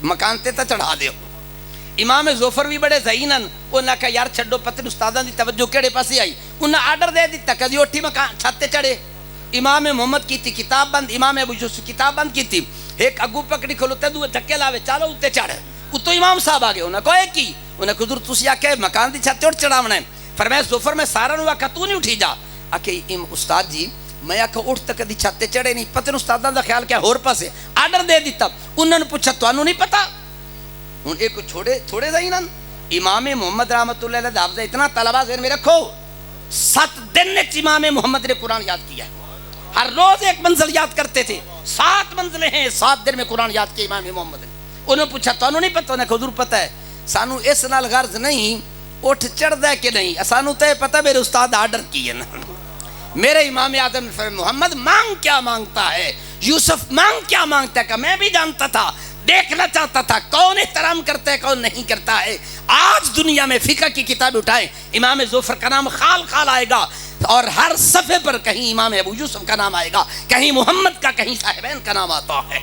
مکان تے تا چڑھا دے۔ امام ظفر بھی بڑے ذہینن، انہاں کہا یار چھڈو پتر استاداں دی توجہ کیڑے پاسے آئی، انہاں آرڈر دے دیتا کہ اٹھی مکان چھت تے چڑھے۔ امام محمد کی تھی کتاب بند، امام ابو یوسف کتاب بند کی تھی، ایک اگو پکڑی کھلوتے دوے دھکے لاوے چالو اتے چڑھ اتو امام صاحب آگے انہیں کوئے کی انہیں حضور تسی آکے مکان دی چھت چڑھ چڑھاونا ہے فرمایا ظفر میں سارا نو آکا تو نہیں اٹھی جا آکے استاد جی میں آکا اٹھ تک دی چھت چڑھے نہیں پتہ استادان دا خیال کیا ہور پاسے آرڈر دے دیتا انہوں نے پوچھا تو انہوں نہیں پتا ان ایک چھوڑے دا ہی نا امام محمد رحمت اللہ علیہ دعوضہ اتنا طلبہ ذہن میں رکھو 7 دن نے امام محمد نے قرآن یاد کیا ہر روز ایک منزل یاد کرتے تھے 7 منزلیں ہیں 7 دن میں قرآن یاد کیا امام محمد نے انہوں نے پوچھا تو انہوں نہیں پتا انہیں حضور پتا ہے سانو اس نال غرض نہیں اٹھ چڑھ دے کہ نہیں سانو تے پتا میرے استاد آرڈر کیے نا میرے امام اعظم نے فرمایا محمد مانگ کیا مانگتا ہے یوسف مانگ کیا مانگتا ہے کہ میں بھی جانتا تھا دیکھنا چاہتا تھا کون احترام کرتا ہے کون نہیں کرتا ہے آج دنیا میں فقہ کی کتاب اٹھائیں امام ظفر کا نام خال خال آئے گا اور ہر صفحے پر کہیں امام ابو یوسف کا نام آئے گا کہیں محمد کا کہیں صاحبین کا نام آتا ہے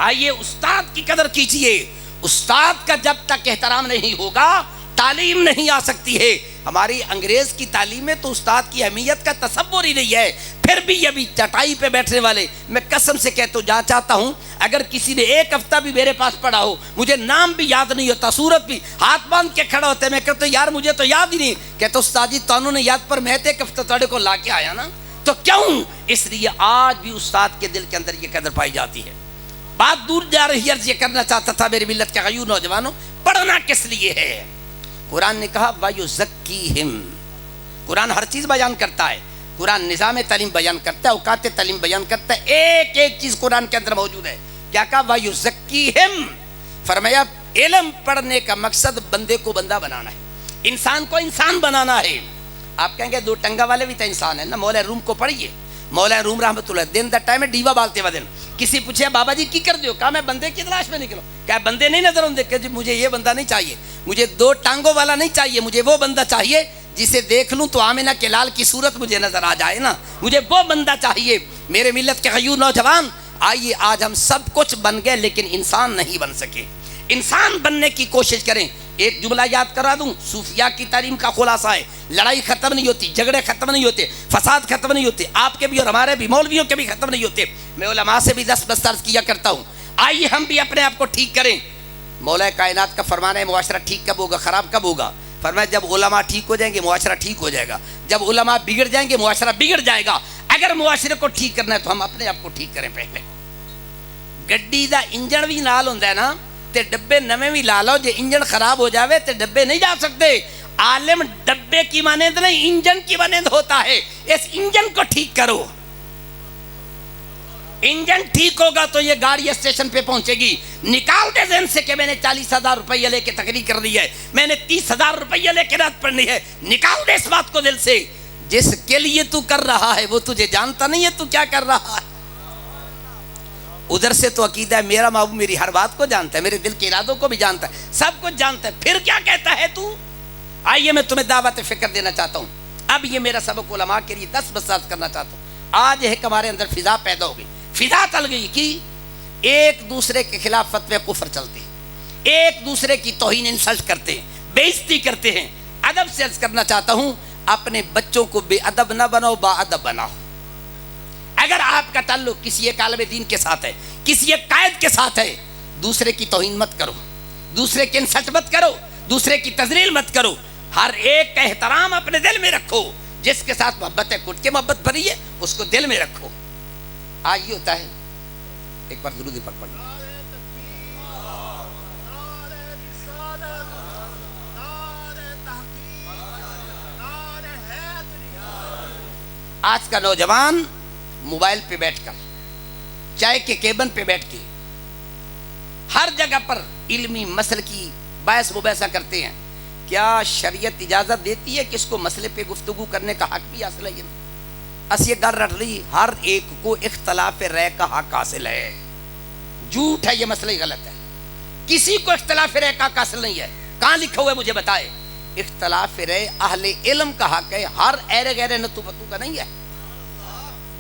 آئیے استاد کی قدر کیجئے استاد کا جب تک احترام نہیں ہوگا تعلیم نہیں آ سکتی ہے ہماری انگریز کی تعلیم میں تو استاد کی اہمیت کا تصور ہی نہیں ہے پھر بھی یہ بھی چٹائی پہ بیٹھنے والے میں قسم سے کہتا ہوں جہاں چاہتا ہوں اگر کسی نے 1 ہفتہ بھی میرے پاس پڑھا ہو مجھے نام بھی یاد نہیں ہوتا صورت بھی ہاتھ باندھ کے کھڑا ہوتا ہے میں کہتا ہوں یار مجھے تو یاد ہی نہیں کہتا استاد جی تو نے یاد پر میں 1 ہفتہ تھوڑے کو لا کے آیا نا تو کیوں اس لیے آج بھی استاد کے دل کے اندر یہ قدر پائی جاتی ہے بات دور جا رہی عرض یہ کرنا چاہتا تھا میری ملت کے غیور نوجوانوں پڑھنا کس لیے ہے قرآن نے کہا وَيُزَكِّيهِمْ قرآن ہر چیز بیان کرتا ہے قرآن نظام تعلیم بیان کرتا ہے اوقات تعلیم بیان کرتا ہے ایک چیز قرآن کے اندر موجود ہے کیا کہا وَيُزَكِّيهِمْ فرمایا علم پڑھنے کا مقصد بندے کو بندہ بنانا ہے انسان کو انسان بنانا ہے آپ کہیں گے 2 ٹنگا والے بھی تو انسان ہیں نا مولا روم کو پڑھیے مولا روم رحمت اللہ دن دا ٹائم ہے ڈیوا بالتے ودن کسی پوچھے بابا جی کی کر دیو کہا میں بندے کی تلاش میں نکلوں کہا بندے نہیں نظر آتے کہ جی مجھے یہ بندہ نہیں چاہیے مجھے 2 ٹانگوں والا نہیں چاہیے مجھے وہ بندہ چاہیے جسے دیکھ لوں تو آمنہ کے لال کی صورت مجھے نظر آ جائے نا مجھے وہ بندہ چاہیے میرے ملت کے غیور نوجوان آئیے آج ہم سب کچھ بن گئے لیکن انسان نہیں بن سکے انسان بننے کی کوشش کریں ایک جملہ یاد کرا دوں صوفیاء کی تعلیم کا خلاصہ ہے لڑائی ختم نہیں ہوتی جھگڑے ختم نہیں ہوتے فساد ختم نہیں ہوتے آپ کے بھی اور ہمارے بھی مولویوں کے بھی ختم نہیں ہوتے میں علماء سے بھی 10 عرض کیا کرتا ہوں آئیے ہم بھی اپنے آپ کو ٹھیک کریں مولا کائنات کا فرمانا ہے معاشرہ ٹھیک کب ہوگا خراب کب ہوگا فرمایا جب علماء ٹھیک ہو جائیں گے معاشرہ ٹھیک ہو جائے گا جب علماء بگڑ جائیں گے معاشرہ بگڑ جائے گا اگر معاشرے کو ٹھیک کرنا ہے تو ہم اپنے آپ کو ٹھیک کریں پہلے گڈی دا انجن بھی نال ہوندا ہے نا تے ڈبے نویں بھی لا لو جے انجن خراب ہو جاوے تے ڈبے نہیں جا سکتے عالم ڈبے کی مانند نہیں انجن کی مانند ہوتا ہے اس انجن کو ٹھیک کرو انجن ٹھیک ہوگا تو یہ گاڑی اسٹیشن پہ پہنچے گی نکال دے ذہن سے کہ میں نے 40,000 روپیہ لے کے تقریر کر دی ہے میں نے 30,000 روپیہ لے کے رات پڑھنی ہے نکال دے اس بات کو دل سے جس کے لیے تو کر رہا ہے وہ تجھے جانتا نہیں ہے تو کیا کر رہا ہے ادھر سے تو عقیدہ ہے میرا محبوب میری ہر بات کو جانتا ہے میرے دل کے ارادوں کو بھی جانتا ہے سب کچھ جانتا ہے پھر کیا کہتا ہے تو آئیے میں تمہیں دعوت فکر دینا چاہتا ہوں اب یہ میرا سبق علماء کے لیے 10 بساز کرنا چاہتا ہوں آج ایک ہمارے اندر فضا پیدا ہو گئی فضا چل گئی کہ ایک دوسرے کے خلاف فتوے کفر چلتے ہیں ایک دوسرے کی توہین انسلٹ کرتے ہیں بےعزتی کرتے ہیں ادب سے عرض کرنا چاہتا ہوں اپنے بچوں کو بے ادب نہ بناؤ با ادب بناؤ اگر آپ کا تعلق کسی ایک عالم دین کے ساتھ ہے کسی ایک قائد کے ساتھ ہے دوسرے کی توہین مت کرو دوسرے کی انسلٹ مت کرو دوسرے کی تذلیل مت کرو ہر ایک کا احترام اپنے دل میں رکھو جس کے ساتھ محبت ہے کٹ کے محبت بھری ہے اس کو دل میں رکھو آج یہ ہوتا ہے ایک بار درود پاک پڑھ آج کا نوجوان موبائل پہ بیٹھ کر چائے کے کیبن پہ بیٹھ کے ہر جگہ پر علمی مسئلے کی بحث مباحثہ کرتے ہیں کیا شریعت اجازت دیتی ہے کہ اس کو مسئلے پہ گفتگو کرنے کا حق بھی حاصل ہے اس یہ گل رٹ لی ہر ایک کو اختلاف رائے کا حق حاصل ہے جھوٹ ہے یہ مسئلہ غلط ہے کسی کو اختلاف رائے کا حق حاصل نہیں ہے کہاں لکھا ہوا ہے مجھے بتائے اختلاف رائے اہل علم کا حق ہے ہر ایرے غیرے نتو پتو کا نہیں ہے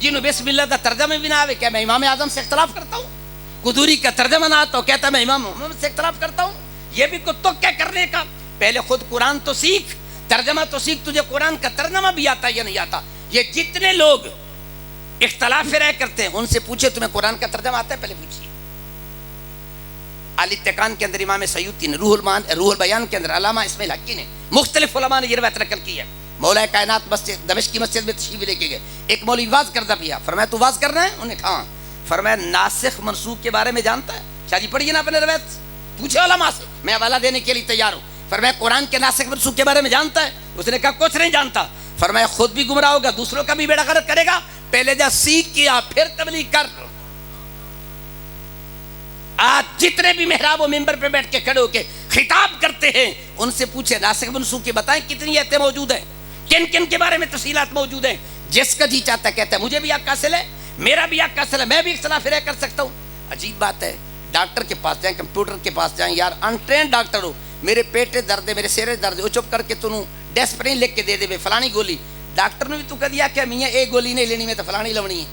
جنہوں بسم اللہ کا ترجمہ بھی نہ آوے کیا میں امام اعظم سے اختلاف کرتا ہوں قدوری کا ترجمہ نہ آتا ہوں کہتا میں امام محمد سے اختلاف کرتا ہوں یہ بھی کچھ تو کیا کرنے کا پہلے خود قرآن تو سیکھ ترجمہ تو سیکھ تجھے قرآن کا ترجمہ بھی آتا یا نہیں آتا یہ جتنے لوگ اختلاف رائے کرتے ہیں، ان سے پوچھے تمہیں قرآن کا ترجمہ آتا ہے؟ پہلے پوچھیے۔ الاتقان کے اندر امام سیوطی نے، روح البیان کے اندر علامہ اسماعیل حقی نے، مختلف علماء نے یہ روایت نقل کی ہے۔ مولا کائنات مسجد دمشق کی مسجد میں تشریف لے کے گئے، ایک مولوی واز کرتا پیا، فرمایا تو واز کرنا ہے؟ انہوں نے کہا ہاں۔ فرمایا ناسخ منسوخ کے بارے میں جانتا ہے؟ شاہ جی پڑھیے نا اپنے روایت، پوچھے علماء سے، میں حوالہ دینے کے لیے تیار ہوں۔ فرمایا قرآن کے ناسخ منسوخ کے بارے میں جانتا ہے؟ اس نے کہا کچھ نہیں جانتا۔ فرمایا خود بھی گمراہ ہوگا، دوسروں کا بھی بیڑا غرق کرے گا، پہلے جا سیکھ کیا پھر تبلیغ کر۔ آج جتنے بھی محراب و منبر پہ بیٹھ کے کھڑے ہو کے خطاب کرتے ہیں، ان سے پوچھے ناسخ منسوخ کے بتائیں کتنی ایتیں موجود ہیں، کن کن کے بارے میں تفصیلات موجود ہیں۔ جس کا جی چاہتا ہے کہتا ہے مجھے بھی حق حاصل ہے، میرا بھی حق حاصل ہے، میں بھی اختلاف رائے کر سکتا ہوں۔ عجیب بات ہے، ڈاکٹر کے پاس جائیں، کمپیوٹر کے پاس جائیں، یار انٹرینڈ ڈاکٹر ہو، میرے پیٹے درد ہے، میرے سیرے درد ہے، وہ چپ کر کے تنوں ڈیسپرین لکھ کے دے دے فلانی گولی۔ ڈاکٹر نے بھی تو کہہ دیا کہ میاں ایک گولی نہیں لینی، میں تو فلانی لونی ہے۔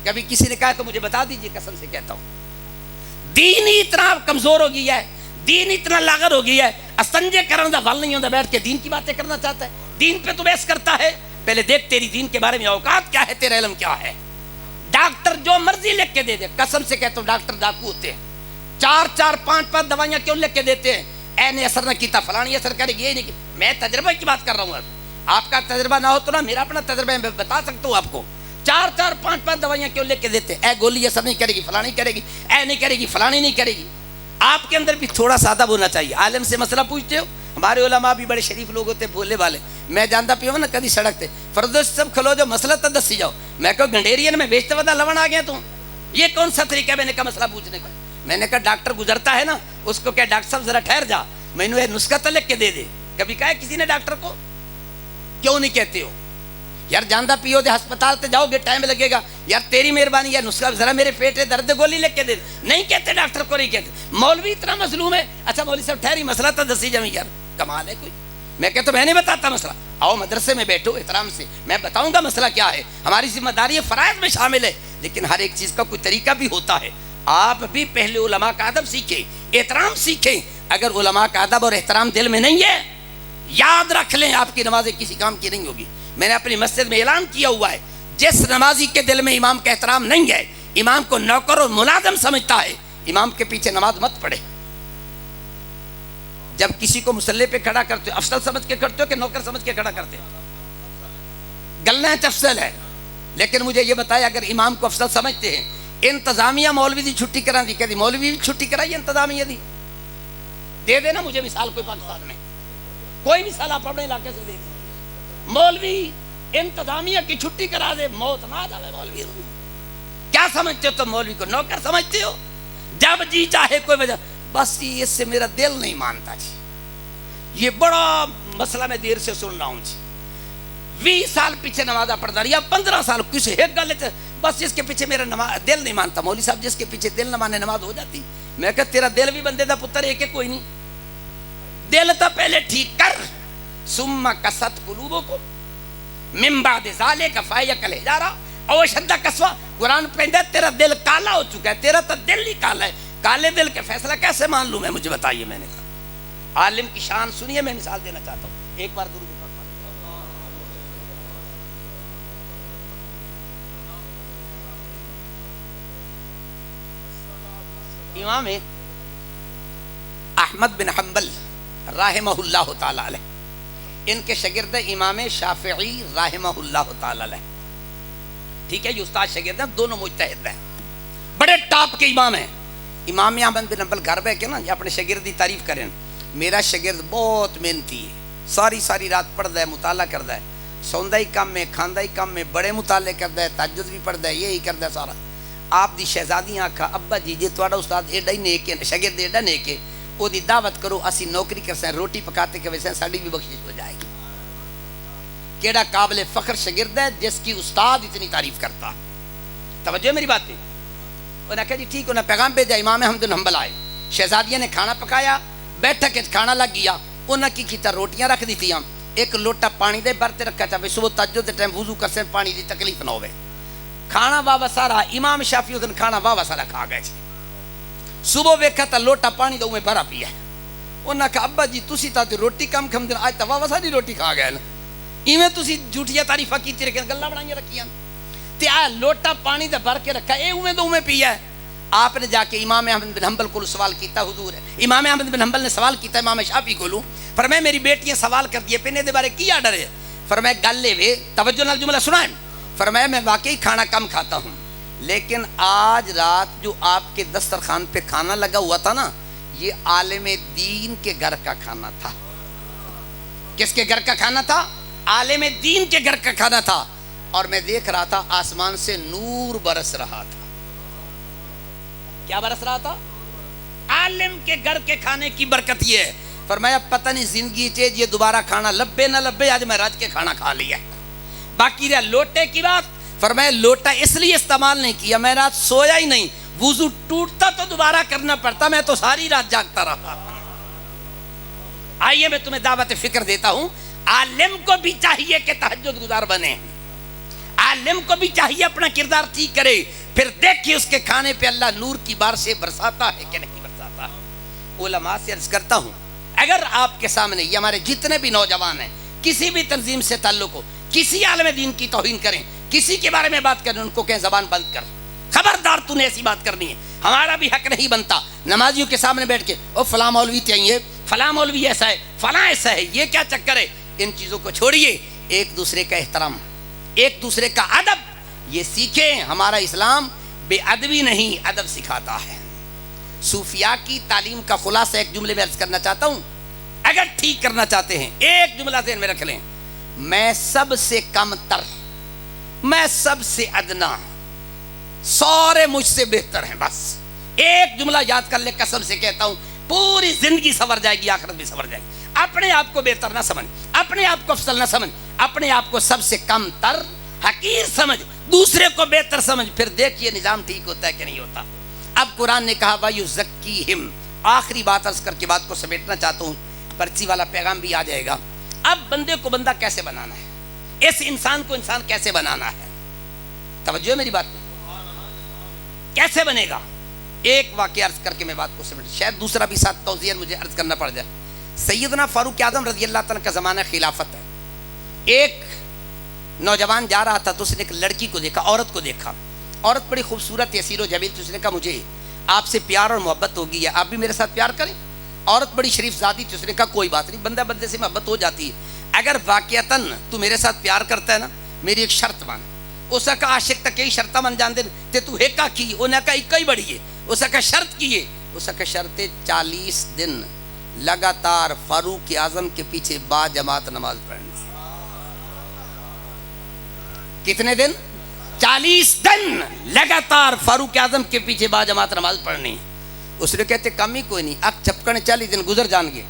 کبھی کسی نے کہا تو مجھے بتا دیجیے، قسم سے کہتا ہوں دین ہی اتنا کمزور ہو گیا ہے، دین اتنا لاغر ہو گیا ہے، استنجے کرنے دا حل نہیں ہوتا، بیٹھ کے دین کی باتیں کرنا چاہتا ہے، دین پہ تو بحث کرتا ہے۔ پہلے دیکھ تیری دین کے بارے میں اوقات کیا ہے، تیرا علم کیا ہے۔ ڈاکٹر جو مرضی لکھ کے دے دے، قسم سے کہتا ہوں ڈاکٹر ڈاکو ہوتے ہیں، 4 5 دوائیاں کیوں لکھ کے دیتے ہیں؟ اے نے اثر نہ کیتا، فلانی اثر کرے گی، یہ نہیں۔ میں تجربہ کی بات کر رہا ہوں، آپ کا تجربہ نہ ہو تو نا میرا اپنا تجربہ ہے، میں بتا سکتا ہوں آپ کو۔ 4 5 دوائیاں کیوں لکھ کے دیتے ہیں؟ اے گولی اثر نہیں کرے گی، فلانی کرے گی، اے نہیں کرے گی، فلانی نہیں کرے گی۔ آپ کے اندر بھی تھوڑا سا ادب ہونا چاہیے۔ عالم سے مسئلہ پوچھتے ہو، ہمارے علماء بھی بڑے شریف لوگ ہوتے، بھولے والے۔ میں جانتا پیا ہوں نا کدی سڑک تے فردوس سب کھلو جو مسئلہ تو دسی جاؤ، میں کہو گنڈیرین میں بیچتے ودا لون آ گیا تم، یہ کون سا طریقہ ہے میں نے کہا مسئلہ پوچھنے کا؟ میں نے کہا ڈاکٹر گزرتا ہے نا، اس کو کہا ڈاکٹر صاحب ذرا ٹھہر جا، میں نے نسخہ تو لکھ کے دے دے۔ کبھی کہا ہے کسی نے ڈاکٹر کو؟ کیوں نہیں کہتے ہو یار؟ جاندہ پیو دے ہسپتال تے جاؤ گے ٹائم لگے گا، یار تیری مہربانی یا نسخہ ذرا میرے پیٹ ہے درد گولی لکھ کے دے۔ نہیں کہتے، ڈاکٹر کو نہیں کہتے۔ مولوی اتنا مظلوم ہے، اچھا مولوی صاحب ٹھہری مسئلہ تو دسی جائیں، یار کمال ہے کوئی۔ میں کہتا ہوں میں نہیں بتاتا مسئلہ، آؤ مدرسے میں بیٹھو احترام سے، میں بتاؤں گا مسئلہ کیا ہے، ہماری ذمہ داری ہے، فرائض میں شامل ہے، لیکن ہر ایک چیز کا کوئی طریقہ بھی ہوتا ہے۔ آپ بھی پہلے علماء کا ادب سیکھیں، احترام سیکھیں۔ اگر علماء کا ادب اور احترام دل میں نہیں ہے، یاد رکھ لیں آپ کی نمازیں کسی کام کی نہیں ہوگی۔ میں نے اپنی مسجد میں اعلان کیا ہوا ہے، جس نمازی کے دل میں امام کا احترام نہیں ہے، امام کو نوکر اور ملازم سمجھتا ہے، امام کے پیچھے نماز مت پڑھے۔ جب کسی کو مسلح پہ کھڑا کرتے ہو، افضل سمجھ کے کرتے ہو کہ نوکر سمجھ کے کھڑا کرتے ہو؟ گلنا تفصیل ہے، لیکن مجھے یہ بتایا اگر امام کو افضل سمجھتے ہیں، انتظامیہ مولوی دی چھٹی کرا دی، کہتی مولوی بھی چھٹی کرائی انتظامیہ دی، دے دینا مجھے مثال کوئی پاکستان میں، کوئی مثال آپ اپنے علاقے سے دے دیں۔ مولوی انتظامیہ کی چھٹی کرا دے، موت نہ جائے مولوی۔ کیا سمجھتے ہو تم مولوی کو؟ نوکر سمجھتے ہو؟ جب جی چاہے کوئی وجہ، بس اس سے میرا دل نہیں مانتا جی، یہ بڑا مسئلہ میں دیر سے سن رہا ہوں جی، 20 سال پیچھے نمازہ پڑھتا رہا یا 15 سال، کسی ایک گل بس جس کے پیچھے میرا دل نہیں مانتا۔ مولوی صاحب جس کے پیچھے دل نہ مانے نماز ہو جاتی؟ میں کہا تیرا دل بھی بندے دا پتر ایک ہے، کوئی نہیں، دل تو پہلے ٹھیک کر۔ ثم قست قلوبکم من بعد ذالک فہی کالحجارہ او اشد قسوہ۔ قرآن پہندا ہے تیرا دل کالا ہو چکا ہے، تیرا تو دل ہی کالا ہے، کالے دل کے فیصلہ کیسے مان لوں میں؟ مجھے بتائیے۔ میں نے کہا عالم کی شان سنیے، میں مثال دینا چاہتا ہوں، ایک بار درود پڑھ۔ امام احمد بن حنبل رحمہ اللہ تعالی علیہ، ان کے شاگرد امام شافعی رحمہ اللہ تعالی علیہ، ٹھیک ہے، یہ استاد شاگرد ہیں، دونوں مجتہد ہیں، بڑے ٹاپ کے امام ہیں۔ امام احمد بن حنبل گھر بیٹھ کے نا یہ اپنے شاگرد کی تعریف کریں، میرا شاگرد بہت محنتی ہے، ساری رات پڑھتا ہے، مطالعہ کرتا ہے، سوندا ہی کم ہے، کھاندا ہی کم ہے، بڑے مطالعے کرتا ہے، تہجد بھی پڑھتا ہے، یہی کرتا ہے سارا۔ آپ دی شہزادیاں آکھا ابا جی جی تہاڈا استاد ایڈا ہی نیک ہے، شاگرد ایڈا نیک ہے، او دی دعوت کرو، اسی نوکری کر سیں، روٹی پکاتے کے ویسے ساڈی بھی بخشش ہو جائے گی۔ کیڑا قابل فخر شاگرد ہے جس کی استاد اتنی تعریف کرتا۔ توجہ میری بات پہ۔ انہوں نے کہا جی ٹھیک، انہوں نے پیغام بھیجا، امام احمد بن حنبل آئے، شہزادیاں نے کھانا پکایا، بیٹھک کھانا لگ گیا، انہوں نے کی کیتا روٹیاں رکھ دی تھیاں، ایک لوٹا پانی دے برتے رکھا تھا، صبح تہجد دے ٹائم وضو کر سیں پانی دی تکلیف نہ ہوئے۔ کھانا واہ سارا امام شافعی اس کھانا واہ سارا کھا گئے جی۔ صبح ویکھا تا لوٹا پانی دے میں بھرا پیا ہے۔ انہوں نے کہا ابا جی تسی تا روٹی کم کھم دن، آج تا واہ ساری روٹی کھا گئے نا، ایویں تسی جھوٹیاں تعریفاں کیتی رکھیں، گلاں بنائیاں رکھیاں، تے آ لوٹا پانی دا بھر کے رکھا اے اویں دو میں پیا ہے. آپ نے جا کے امام احمد بن حنبل کو سوال کیتا حضور امام احمد بن حنبل نے سوال کیتا امام شافعی کو فرمایا میری بیٹیاں سوال کر دیے پینے دے بارے کی آڈر ہے. فرمایا گل لے وے توجہ نال جملہ سنائیں. فرمایا میں واقعی کھانا کم کھاتا ہوں لیکن آج رات جو آپ کے دسترخوان پہ کھانا لگا ہوا تھا نا یہ عالم دین کے گھر کا کھانا تھا. کس کے گھر کا کھانا تھا؟ عالم دین کے گھر کا کھانا تھا. اور میں دیکھ رہا تھا آسمان سے نور برس رہا تھا. کیا برس رہا تھا؟ عالم کے گھر کے کھانے کی برکت یہ ہے. فرمایا پتہ نہیں زندگی چیز یہ دوبارہ کھانا لبے نہ لبے آج میں رات کے کھانا کھا لیا. باقی رہا لوٹے کی بات. فرمایا لوٹا اس لیے استعمال نہیں کیا میں رات سویا ہی نہیں. وضو ٹوٹتا تو دوبارہ کرنا پڑتا میں تو ساری رات جاگتا رہا. آئیے میں تمہیں دعوت فکر دیتا ہوں. عالم کو بھی چاہیے کہ تہجد گزار بنے. عالم کو بھی چاہیے اپنا کردار ٹھیک کرے. پھر دیکھیے اس کے کھانے پہ اللہ نور کی بار سے برساتا ہے کہ نہیں برساتا. علماء سے عرض کرتا ہوں اگر آپ کے سامنے یہ ہمارے جتنے بھی نوجوان ہیں کسی بھی تنظیم سے تعلق ہو کسی عالم دین کی توہین کریں کسی کے بارے میں بات کریں ان کو کہیں زبان بند کر خبردار تو نے ایسی بات کرنی ہے. ہمارا بھی حق نہیں بنتا نمازیوں کے سامنے بیٹھ کے او فلاں مولوی چاہیے فلاں مولوی ایسا ہے فلاں ایسا ہے یہ کیا چکر ہے. ان چیزوں کو چھوڑیے. ایک دوسرے کا احترام ایک دوسرے کا ادب یہ سیکھیں. ہمارا اسلام بے ادبی نہیں ادب سکھاتا ہے. صوفیاء کی تعلیم کا خلاصہ ایک جملے میں عرض کرنا چاہتا ہوں. اگر ٹھیک کرنا چاہتے ہیں ایک جملہ ذہن میں رکھ لیں میں سب سے کم تر میں سب سے ادنا سارے مجھ سے بہتر ہیں. بس ایک جملہ یاد کر لے قسم سے کہتا ہوں پوری زندگی سنور جائے گی آخرت بھی سنور جائے گی. اپنے آپ کو بہتر نہ سمجھ اپنے آپ کو افضل نہ سمجھ اپنے آپ کو سب سے کم تر حقیر سمجھ دوسرے کو بہتر سمجھ. پھر دیکھیے نظام ٹھیک ہوتا ہے کہ نہیں ہوتا. اب قرآن نے کہا وَيُزَكِّيهِمْ. آخری بات عرض کر کے بات کو سمیٹنا چاہتا ہوں پرچی والا پیغام بھی آ جائے گا. اب بندے کو بندہ کیسے بنانا ہے اس انسان کو انسان کیسے بنانا ہے. توجہ ہے میری بات میں کیسے بنے گا. ایک واقعہ عرض کر کے میں بات کو سمیٹ شاید دوسرا بھی ساتھ توضیح مجھے عرض کرنا پڑ جائے. سیدنا فاروق اعظم رضی اللہ تعالیٰ کا زمانہ خلافت ہے. ایک نوجوان جا رہا تھا تو اس نے ایک لڑکی کو دیکھا عورت کو دیکھا. عورت بڑی خوبصورت یسیر و جمیل. تو اس نے کہا مجھے آپ سے پیار اور محبت ہوگی ہے آپ بھی میرے ساتھ پیار کریں. عورت بڑی شریف ذاتی تھی. اس نے کہا کوئی بات نہیں بندہ بندے سے محبت ہو جاتی ہے اگر واقعتاً تو میرے ساتھ پیار کرتا ہے نا میری ایک شرط مان. اس کا عاشق تک یہی شرطہ من جان دے تے تو ہیکا کی انہیں کہا ایک ہی بڑی ہے. اس کا شرط کی ہے اس کا شرط 40 دن لگاتار فاروق اعظم کے پیچھے با جماعت نماز پڑھنی. کتنے دن 40 دن لگاتار فاروق اعظم کے پیچھے با جماعت نماز پڑھنی. اس نے کہتے کم ہی کوئی نہیں اب چپکنے 40 دن گزر جان گے.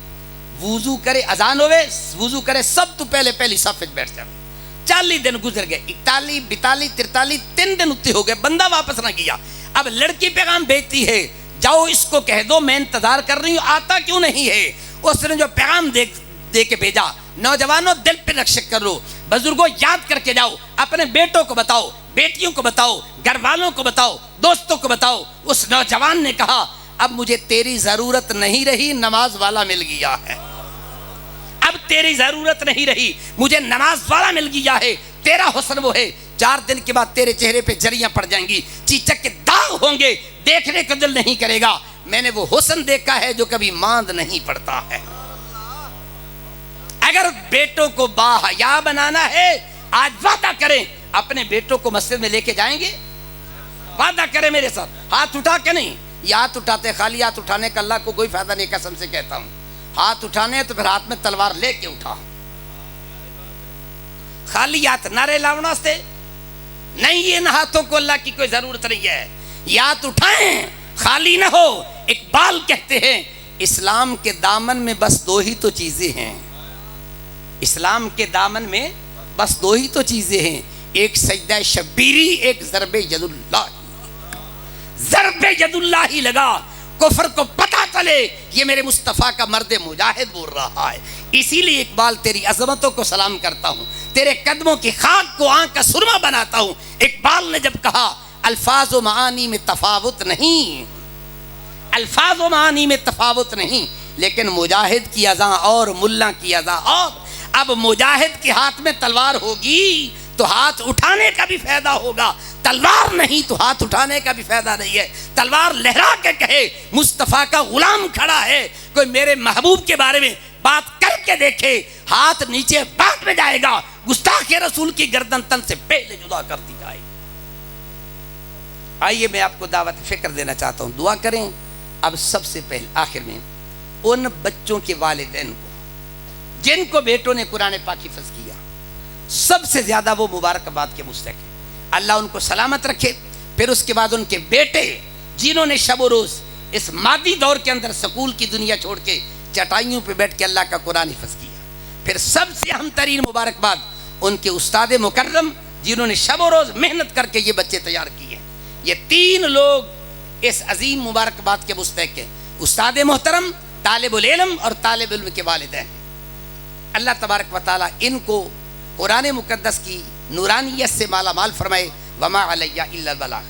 وضو کرے اذان ہوئے وضو کرے سب تو پہلے پہلی صف میں بیٹھ جائے. 40 دن گزر گئے 41 42 43 3 دن اتنے ہو گئے بندہ واپس نہ کیا. اب لڑکی پیغام بھیجتی ہے جاؤ اس کو کہہ دو میں انتظار کر رہی ہوں آتا کیوں نہیں ہے. اس نے جو پیغام دے کے بھیجا نوجوانوں دل پہ نقش کرو بزرگوں یاد کر کے جاؤ اپنے بیٹوں کو بتاؤ بیٹیوں کو بتاؤ گھر والوں کو بتاؤ دوستوں کو بتاؤ. اس نوجوان نے کہا اب مجھے تیری ضرورت نہیں رہی نماز والا مل گیا ہے. اب تیری ضرورت نہیں رہی مجھے نماز والا مل گیا ہے. تیرا حسن وہ ہے 4 دن کے بعد تیرے چہرے پہ جریاں پڑ جائیں گی چیچک کے داغ ہوں گے دیکھنے کا دل نہیں کرے گا. میں نے وہ حسن دیکھا ہے جو کبھی ماند نہیں پڑتا ہے. اگر بیٹوں کو باحیا بنانا ہے آج وعدہ کریں اپنے بیٹوں کو مسجد میں لے کے جائیں گے. وعدہ کریں میرے ساتھ ہاتھ اٹھا کے نہیں. یہ ہاتھ اٹھاتے خالی ہاتھ اٹھانے کا اللہ کو کوئی فائدہ نہیں قسم سے کہتا ہوں. ہاتھ اٹھانے تو پھر ہاتھ میں تلوار لے کے اٹھا. خالی ہاتھ نعرے لاؤنا سے نہیں ان ہاتھوں کو اللہ کی کوئی ضرورت نہیں ہے. یہ ہاتھ اٹھائیں خالی نہ ہو. اقبال کہتے ہیں اسلام کے دامن میں بس 2 ہی تو چیزیں ہیں. اسلام کے دامن میں بس 2 ہی تو چیزیں ہیں ایک سجدہ شبیری ایک ضرب ید اللہ. ضرب ید اللہ ہی لگا کفر کو پتہ چلے یہ میرے مصطفیٰ کا مرد مجاہد بول رہا ہے. اسی لیے اقبال تیری عظمتوں کو سلام کرتا ہوں تیرے قدموں کی خاک کو آنکھ کا سرما بناتا ہوں. اقبال نے جب کہا الفاظ و معانی میں تفاوت نہیں الفاظ و معانی میں تفاوت نہیں لیکن مجاہد کی اذاں اور ملا کی اذاں اور. اب مجاہد کے ہاتھ میں تلوار ہوگی تو ہاتھ اٹھانے کا بھی فائدہ ہوگا، تلوار نہیں تو ہاتھ اٹھانے کا بھی فائدہ نہیں ہے۔ تلوار لہرا کے کہے مصطفیٰ کا غلام کھڑا ہے، کوئی میرے محبوب کے بارے میں بات کر کے دیکھے، ہاتھ نیچے بعد میں جائے گا، گستاخ رسول کی گردن تن سے پہلے جدا کر دی جائے گی۔ آئیے میں آپ کو دعوت فکر دینا چاہتا ہوں، دعا کریں۔ اب سب سے پہلے آخر میں ان بچوں کے والدین کو جن کو بیٹوں نے قرآن پاک حفظ کیا، سب سے زیادہ وہ مبارکباد کے مستحق ہیں، اللہ ان کو سلامت رکھے۔ پھر اس کے بعد ان کے بیٹے جنہوں نے شب و روز اس مادی دور کے اندر سکول کی دنیا چھوڑ کے چٹائیوں پہ بیٹھ کے اللہ کا قرآن حفظ کیا۔ پھر سب سے اہم ترین مبارکباد ان کے استاد مکرم جنہوں نے شب و روز محنت کر کے یہ بچے تیار کیے۔ یہ تین لوگ اس عظیم مبارکباد کے مستحق ہیں، استاد محترم، طالب العلم اور طالب علم کے والدین۔ اللہ تبارک و تعالیٰ ان کو قرآن مقدس کی نورانیت سے مالا مال فرمائے۔ وما علیہ الا البلاغ۔